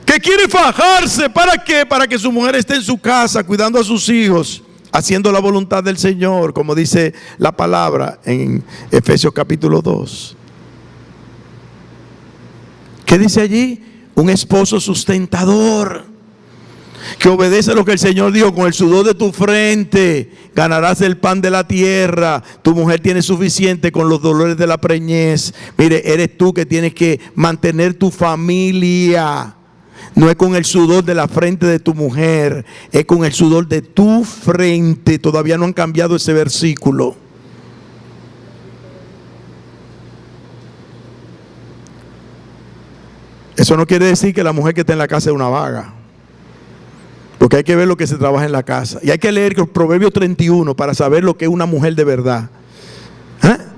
que quiere fajarse. ¿Para qué? Para que su mujer esté en su casa cuidando a sus hijos, haciendo la voluntad del Señor, como dice la palabra en Efesios capítulo 2. ¿Qué dice allí? Un esposo sustentador, que obedece lo que el Señor dijo: con el sudor de tu frente ganarás el pan de la tierra. Tu mujer tiene suficiente con los dolores de la preñez. Mire, eres tú que tienes que mantener tu familia. No es con el sudor de la frente de tu mujer, es con el sudor de tu frente. Todavía no han cambiado ese versículo. Eso no quiere decir que la mujer que está en la casa es una vaga, porque hay que ver lo que se trabaja en la casa. Y hay que leer el Proverbio 31 para saber lo que es una mujer de verdad.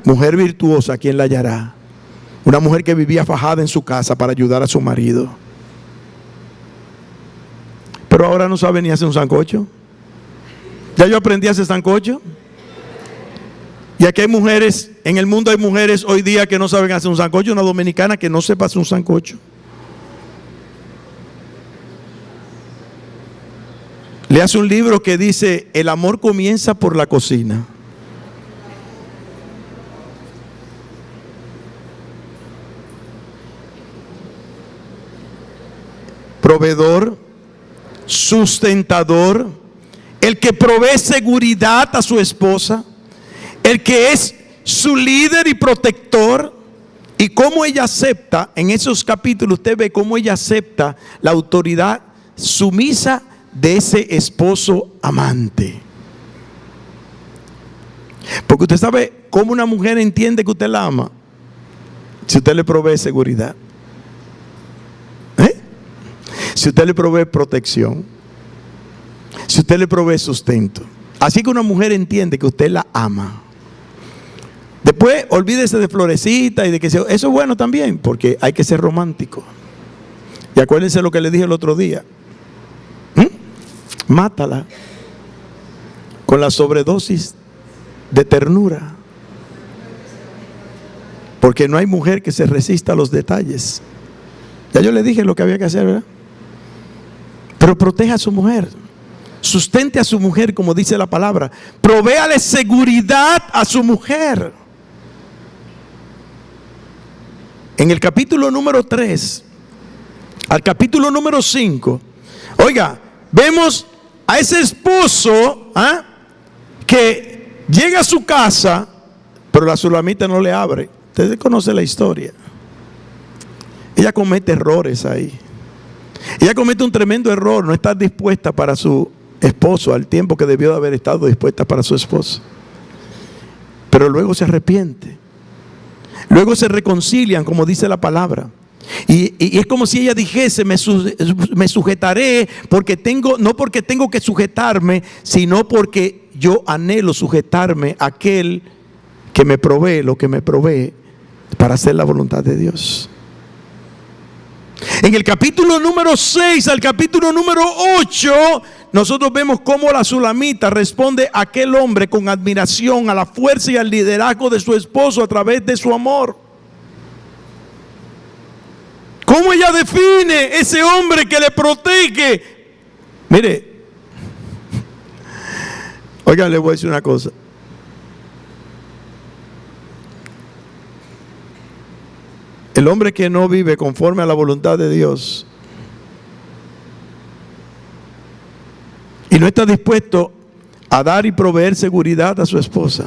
Mujer virtuosa, ¿quién la hallará? Una mujer que vivía fajada en su casa para ayudar a su marido. Pero ahora no sabe ni hacer un sancocho. Ya yo aprendí a hacer sancocho. Y aquí hay mujeres, en el mundo hay mujeres hoy día que no saben hacer un sancocho. Una dominicana que no sepa hacer un sancocho. Le hace un libro que dice: el amor comienza por la cocina. Proveedor, sustentador, el que provee seguridad a su esposa, el que es su líder y protector. Y cómo ella acepta, en esos capítulos usted ve cómo ella acepta la autoridad sumisa de ese esposo amante. Porque usted sabe cómo una mujer entiende que usted la ama: si usted le provee seguridad, si usted le provee protección, si usted le provee sustento. Así que una mujer entiende que usted la ama. Después olvídese de florecita y de que eso es bueno también, porque hay que ser romántico. Y acuérdense lo que le dije el otro día: mátala con la sobredosis de ternura, porque no hay mujer que se resista a los detalles. Ya yo le dije lo que había que hacer, ¿verdad? Pero proteja a su mujer, sustente a su mujer, como dice la palabra. Provéale seguridad a su mujer. En el capítulo número 3 al capítulo número 5, oiga, vemos a ese esposo que llega a su casa, pero la sulamita no le abre. Ustedes conocen la historia. Ella comete errores ahí. Ella comete un tremendo error: no estar dispuesta para su esposo al tiempo que debió de haber estado dispuesta para su esposo. Pero luego se arrepiente. Luego se reconcilian, como dice la palabra. Y es como si ella dijese, me sujetaré porque no porque tengo que sujetarme, sino porque yo anhelo sujetarme a aquel que me provee lo que me provee para hacer la voluntad de Dios. En el capítulo número 6 al capítulo número 8, nosotros vemos cómo la sulamita responde a aquel hombre con admiración a la fuerza y al liderazgo de su esposo a través de su amor. ¿Cómo ella define ese hombre que le protege? Mire, oigan, le voy a decir una cosa. El hombre que no vive conforme a la voluntad de Dios y no está dispuesto a dar y proveer seguridad a su esposa,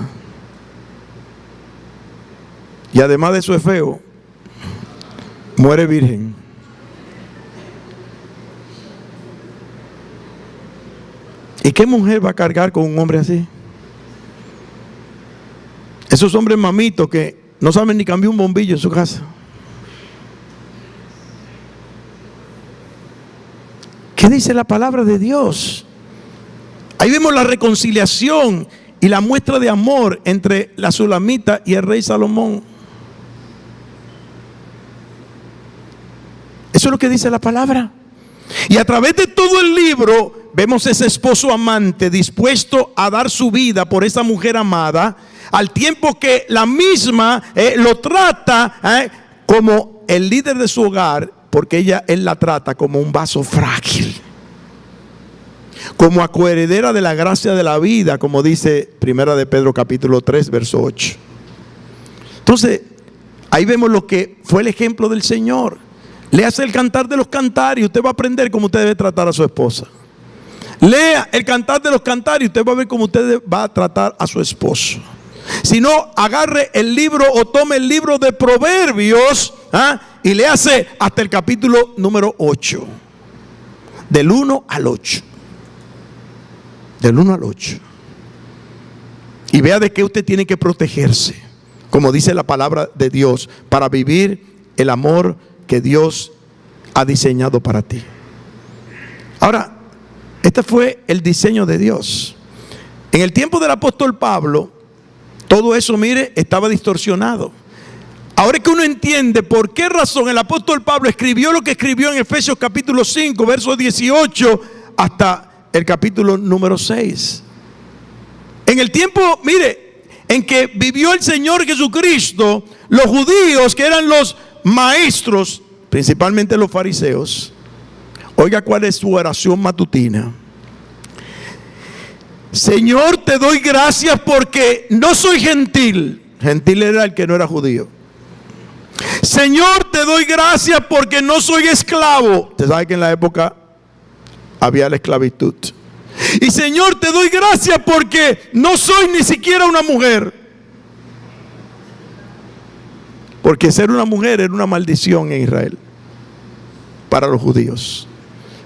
y además de eso es feo, muere virgen. ¿Y qué mujer va a cargar con un hombre así? Esos hombres mamitos que no saben ni cambiar un bombillo en su casa. ¿Qué dice la palabra de Dios? Ahí vemos la reconciliación y la muestra de amor entre la sulamita y el rey Salomón. Eso es lo que dice la palabra. Y a través de todo el libro vemos ese esposo amante dispuesto a dar su vida por esa mujer amada, al tiempo que la misma lo trata como el líder de su hogar, porque él la trata como un vaso frágil, como coheredera de la gracia de la vida, como dice Primera de Pedro capítulo 3 verso 8. Entonces ahí vemos lo que fue el ejemplo del Señor. Léase el Cantar de los Cantares y usted va a aprender cómo usted debe tratar a su esposa. Lea el Cantar de los Cantares y usted va a ver cómo usted va a tratar a su esposo. Si no, agarre el libro o tome el libro de Proverbios y léase hasta el capítulo número 8, del 1 al 8, del 1 al 8, y vea de qué usted tiene que protegerse, como dice la palabra de Dios, para vivir el amor que Dios ha diseñado para ti. Ahora, este fue el diseño de Dios. En el tiempo del apóstol Pablo, todo eso, mire, estaba distorsionado. Ahora que uno entiende por qué razón el apóstol Pablo escribió lo que escribió en Efesios capítulo 5, verso 18 hasta el capítulo número 6. En el tiempo, mire, en que vivió el Señor Jesucristo, los judíos, que eran los maestros, principalmente los fariseos, oiga cuál es su oración matutina. Señor, te doy gracias porque no soy gentil. Gentil era el que no era judío. Señor, te doy gracias porque no soy esclavo. Usted sabe que en la época había la esclavitud. Y Señor, te doy gracias porque no soy ni siquiera una mujer. Porque ser una mujer era una maldición en Israel. Para los judíos,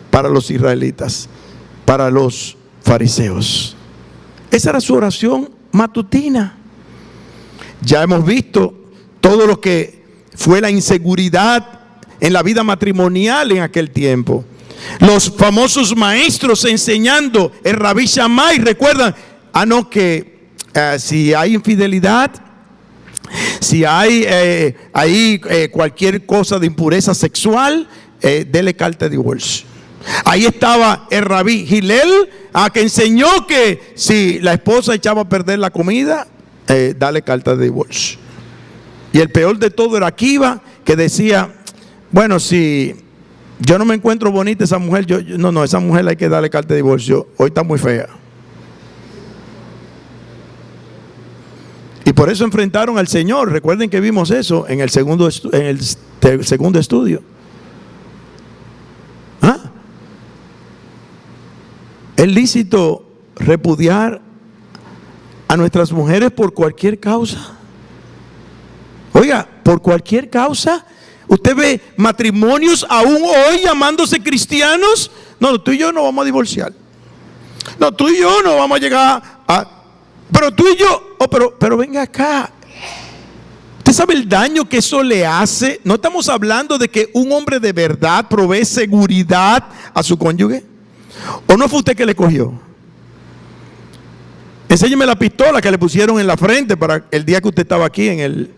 para los israelitas, para los fariseos. Esa era su oración matutina. Ya hemos visto todo lo que fue la inseguridad en la vida matrimonial en aquel tiempo. Los famosos maestros enseñando, el Rabí Shammai, recuerdan, si hay infidelidad, si hay cualquier cosa de impureza sexual, dele carta de divorcio. Ahí estaba el Rabí Hillel, que enseñó que si la esposa echaba a perder la comida, dale carta de divorcio. Y el peor de todo era Akiva, que decía, bueno, si yo no me encuentro bonita esa mujer, esa mujer hay que darle carta de divorcio, hoy está muy fea. Y por eso enfrentaron al Señor. Recuerden que vimos eso en el segundo estudio. ¿Es lícito repudiar a nuestras mujeres por cualquier causa? Oiga, por cualquier causa. Usted ve matrimonios aún hoy llamándose cristianos. No, tú y yo no vamos a divorciar. No, tú y yo no vamos a llegar a... Pero tú y yo, pero venga acá. ¿Usted sabe el daño que eso le hace? No estamos hablando de que un hombre de verdad provee seguridad a su cónyuge. ¿O no fue usted que le cogió? Enséñeme la pistola que le pusieron en la frente para el día que usted estaba aquí en el...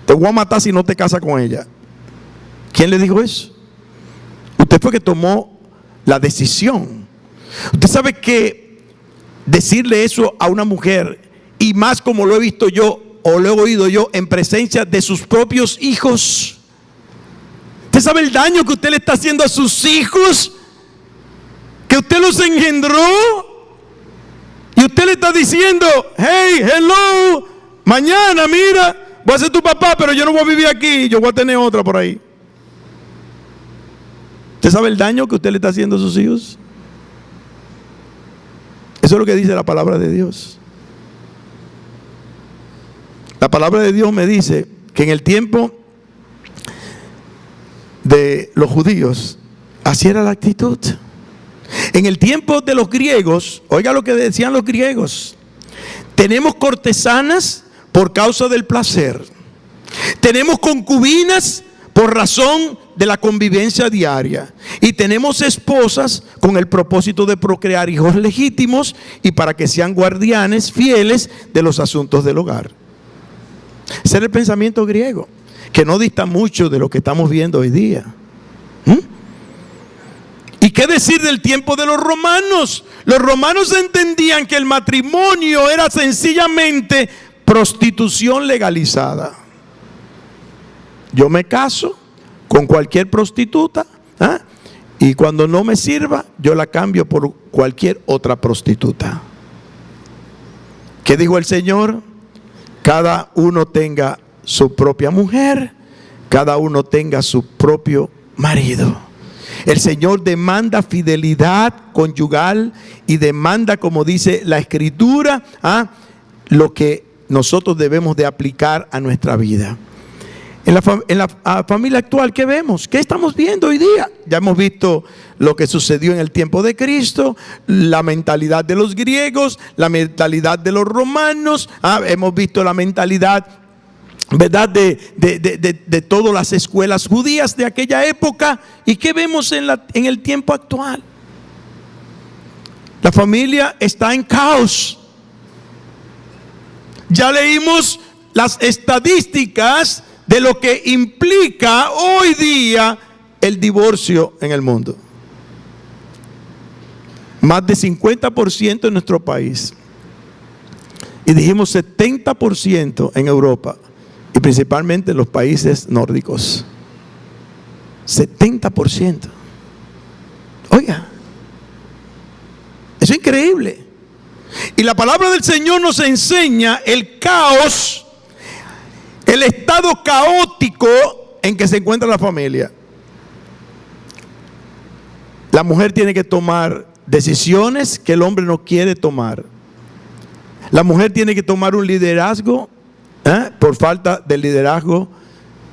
Te voy a matar si no te casas con ella. ¿Quién le dijo eso? Usted fue que tomó la decisión. Usted sabe que decirle eso a una mujer, y más como lo he visto yo o lo he oído yo en presencia de sus propios hijos. ¿Usted sabe el daño que usted le está haciendo a sus hijos? Que usted los engendró y usted le está diciendo, hey, hello, mañana mira, voy a ser tu papá, pero yo no voy a vivir aquí, yo voy a tener otra por ahí. ¿Usted sabe el daño que usted le está haciendo a sus hijos? Eso es lo que dice la palabra de Dios. La palabra de Dios me dice que en el tiempo de los judíos, así era la actitud. En el tiempo de los griegos, oiga lo que decían los griegos: tenemos cortesanas por causa del placer, tenemos concubinas por razón de la convivencia diaria, y tenemos esposas con el propósito de procrear hijos legítimos y para que sean guardianes fieles de los asuntos del hogar. Ese era el pensamiento griego, que no dista mucho de lo que estamos viendo hoy día. ¿Y qué decir del tiempo de los romanos? Los romanos entendían que el matrimonio era sencillamente prostitución legalizada. Yo me caso con cualquier prostituta, y cuando no me sirva, yo la cambio por cualquier otra prostituta. ¿Qué dijo el Señor? Cada uno tenga su propia mujer, cada uno tenga su propio marido. El Señor demanda fidelidad conyugal y demanda, como dice la Escritura, lo que nosotros debemos de aplicar a nuestra vida. En la familia actual, ¿qué vemos? ¿Qué estamos viendo hoy día? Ya hemos visto lo que sucedió en el tiempo de Cristo, la mentalidad de los griegos, la mentalidad de los romanos, hemos visto la mentalidad, ¿verdad?, de todas las escuelas judías de aquella época. ¿Y qué vemos en el tiempo actual? La familia está en caos. Ya leímos las estadísticas de lo que implica hoy día el divorcio en el mundo. Más de 50% en nuestro país. Y dijimos 70% en Europa. Y principalmente en los países nórdicos. 70%. Oiga, eso es increíble. Y la palabra del Señor nos enseña el caos, el estado caótico en que se encuentra la familia. La mujer tiene que tomar decisiones que el hombre no quiere tomar. La mujer tiene que tomar un liderazgo por falta del liderazgo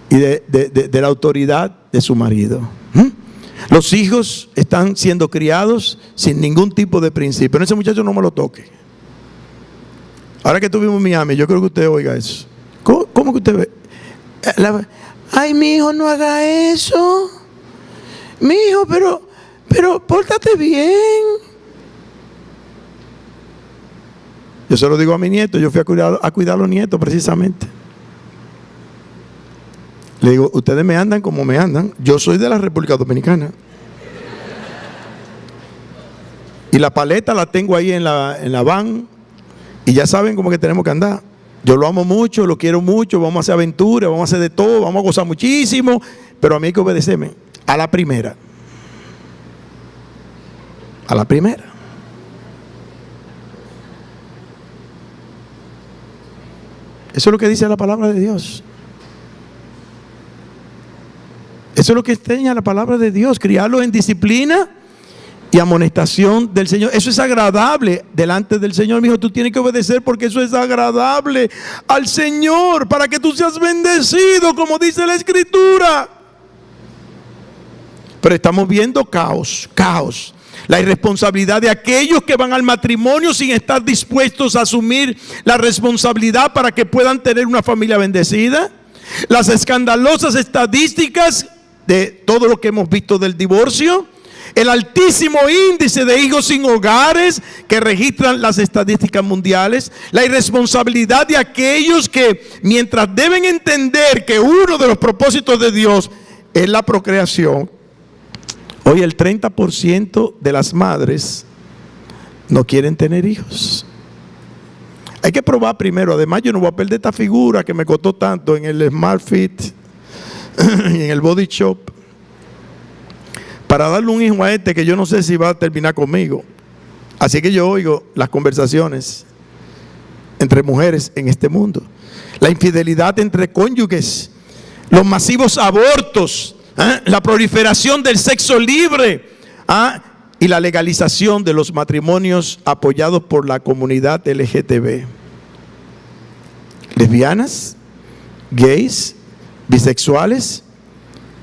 y de la autoridad de su marido. Los hijos están siendo criados sin ningún tipo de principio. No, ese muchacho no me lo toque. Ahora que estuvimos en Miami, yo creo que usted oiga eso. ¿Cómo que usted ve? Ay, mi hijo, no haga eso. Mi hijo, pero pórtate bien. Yo se lo digo a mi nieto. Yo fui a cuidar a los nietos precisamente. Le digo, ustedes me andan como me andan. Yo soy de la República Dominicana. Y la paleta la tengo ahí en la van. Y ya saben cómo que tenemos que andar. Yo lo amo mucho, lo quiero mucho. Vamos a hacer aventuras, vamos a hacer de todo, vamos a gozar muchísimo. Pero a mí hay que obedecerme a la primera. A la primera. Eso es lo que dice la palabra de Dios. Eso es lo que enseña la palabra de Dios. Criarlos en disciplina y amonestación del Señor. Eso es agradable delante del Señor. Mi hijo, tú tienes que obedecer porque eso es agradable al Señor, para que tú seas bendecido, como dice la Escritura. Pero estamos viendo caos. La irresponsabilidad de aquellos que van al matrimonio sin estar dispuestos a asumir la responsabilidad para que puedan tener una familia bendecida. Las escandalosas estadísticas de todo lo que hemos visto del divorcio. El altísimo índice de hijos sin hogares que registran las estadísticas mundiales. La irresponsabilidad de aquellos que, mientras deben entender que uno de los propósitos de Dios es la procreación, hoy el 30% de las madres no quieren tener hijos. Hay que probar primero. Además, yo no voy a perder esta figura que me costó tanto en el Smart Fit y en el Body Shop para darle un hijo a este que yo no sé si va a terminar conmigo. Así que yo oigo las conversaciones entre mujeres en este mundo. La infidelidad entre cónyuges, los masivos abortos, la proliferación del sexo libre, y la legalización de los matrimonios apoyados por la comunidad LGTB. Lesbianas, gays, bisexuales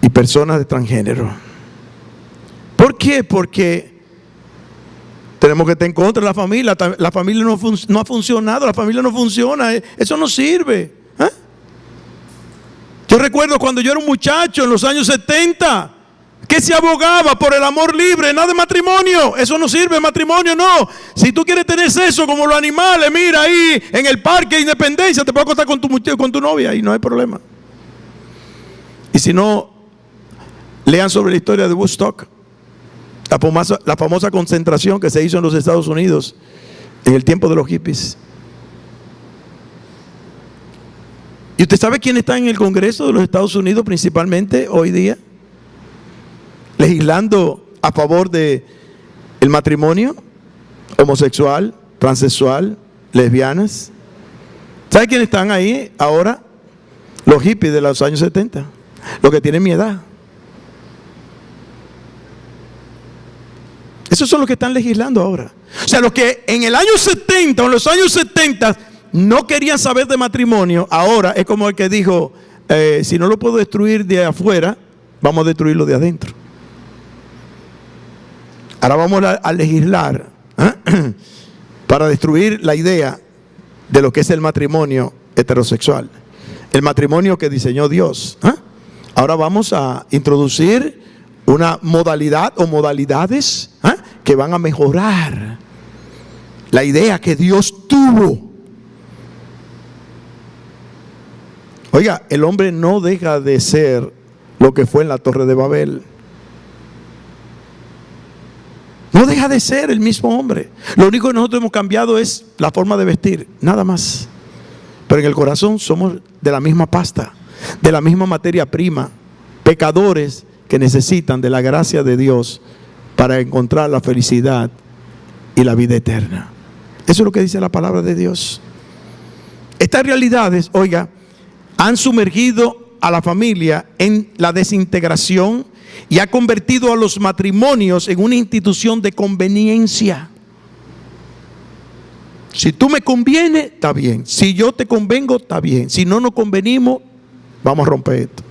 y personas de transgénero. ¿Por qué? Porque tenemos que estar en contra de la familia. La familia no ha funcionado, la familia no funciona, eso no sirve. Yo recuerdo cuando yo era un muchacho en los años 70, que se abogaba por el amor libre, nada de matrimonio. Eso no sirve, matrimonio no. Si tú quieres tener sexo como los animales, mira ahí en el parque de Independencia, te puedes acostar con tu novia y no hay problema. Y si no, lean sobre la historia de Woodstock, la famosa concentración que se hizo en los Estados Unidos en el tiempo de los hippies. ¿Y usted sabe quién está en el Congreso de los Estados Unidos principalmente hoy día? Legislando a favor de el matrimonio homosexual, transexual, lesbianas. ¿Sabe quiénes están ahí ahora? Los hippies de los años 70, los que tienen mi edad. Esos son los que están legislando ahora. O sea, los que en el año 70 o en los años 70 no querían saber de matrimonio, ahora es como el que dijo, si no lo puedo destruir de afuera, vamos a destruirlo de adentro. Ahora vamos a legislar para destruir la idea de lo que es el matrimonio heterosexual, el matrimonio que diseñó Dios. Ahora vamos a introducir una modalidad o modalidades que van a mejorar la idea que Dios tuvo. Oiga, el hombre no deja de ser lo que fue en la Torre de Babel. No deja de ser el mismo hombre. Lo único que nosotros hemos cambiado es la forma de vestir, nada más. Pero en el corazón somos de la misma pasta, de la misma materia prima, pecadores que necesitan de la gracia de Dios para encontrar la felicidad y la vida eterna. Eso es lo que dice la palabra de Dios. Estas realidades, oiga, han sumergido a la familia en la desintegración y ha convertido a los matrimonios en una institución de conveniencia. Si tú me conviene, está bien. Si yo te convengo, está bien. Si no nos convenimos, vamos a romper esto.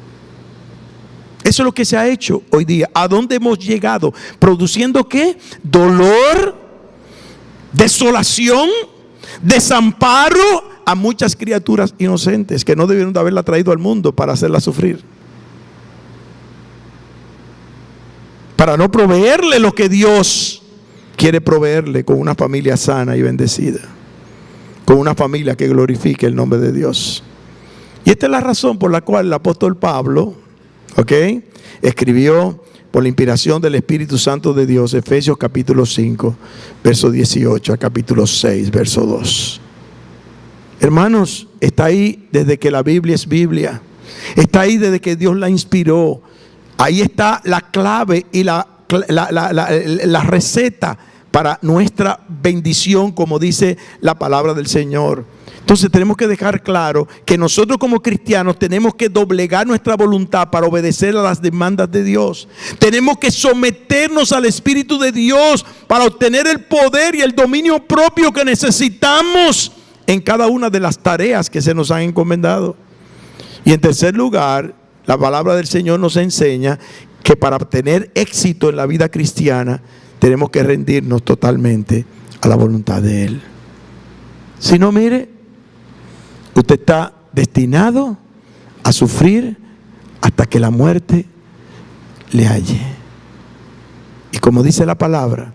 Eso es lo que se ha hecho hoy día. ¿A dónde hemos llegado? ¿Produciendo qué? Dolor, desolación, desamparo a muchas criaturas inocentes que no debieron de haberla traído al mundo para hacerla sufrir. Para no proveerle lo que Dios quiere proveerle con una familia sana y bendecida, con una familia que glorifique el nombre de Dios. Y esta es la razón por la cual el apóstol Pablo, escribió por la inspiración del Espíritu Santo de Dios, Efesios capítulo 5, verso 18 a capítulo 6, verso 2. Hermanos, está ahí desde que la Biblia es Biblia. Está ahí desde que Dios la inspiró. Ahí está la clave y la receta para nuestra bendición, como dice la palabra del Señor. Entonces tenemos que dejar claro que nosotros como cristianos tenemos que doblegar nuestra voluntad para obedecer a las demandas de Dios. Tenemos que someternos al Espíritu de Dios para obtener el poder y el dominio propio que necesitamos en cada una de las tareas que se nos han encomendado. Y en tercer lugar, la palabra del Señor nos enseña que para tener éxito en la vida cristiana tenemos que rendirnos totalmente a la voluntad de Él. Si no, mire, usted está destinado a sufrir hasta que la muerte le halle. Y como dice la palabra,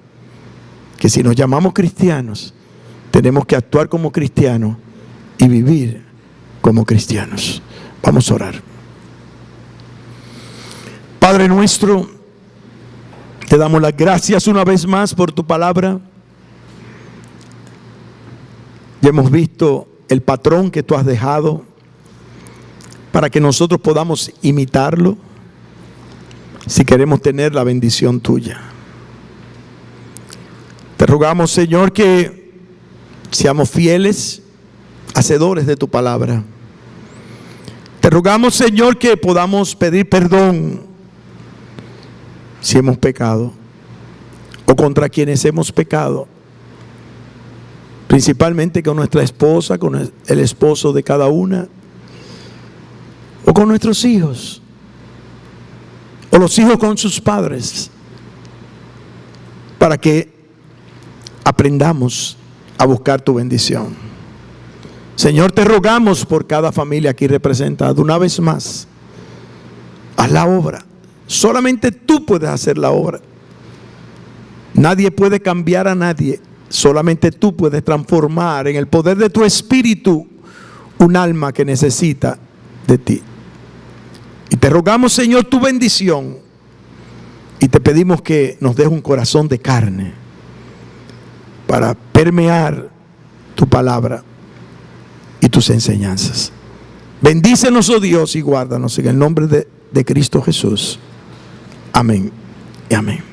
que si nos llamamos cristianos, tenemos que actuar como cristianos y vivir como cristianos. Vamos a orar. Padre nuestro, te damos las gracias una vez más por tu palabra. Ya hemos visto el patrón que tú has dejado para que nosotros podamos imitarlo si queremos tener la bendición tuya. Te rogamos, Señor, que seamos fieles, hacedores de tu palabra. Te rogamos, Señor, que podamos pedir perdón si hemos pecado o contra quienes hemos pecado, principalmente con nuestra esposa, con el esposo de cada una, o con nuestros hijos, o los hijos con sus padres, para que aprendamos a buscar tu bendición. Señor, te rogamos por cada familia aquí representada. Una vez más, haz la obra. Solamente tú puedes hacer la obra. Nadie puede cambiar a nadie. Solamente tú puedes transformar en el poder de tu espíritu un alma que necesita de ti. Y te rogamos, Señor, tu bendición. Y te pedimos que nos des un corazón de carne para permear tu palabra y tus enseñanzas. Bendícenos, oh Dios, y guárdanos en el nombre de Cristo Jesús. Amén y amén.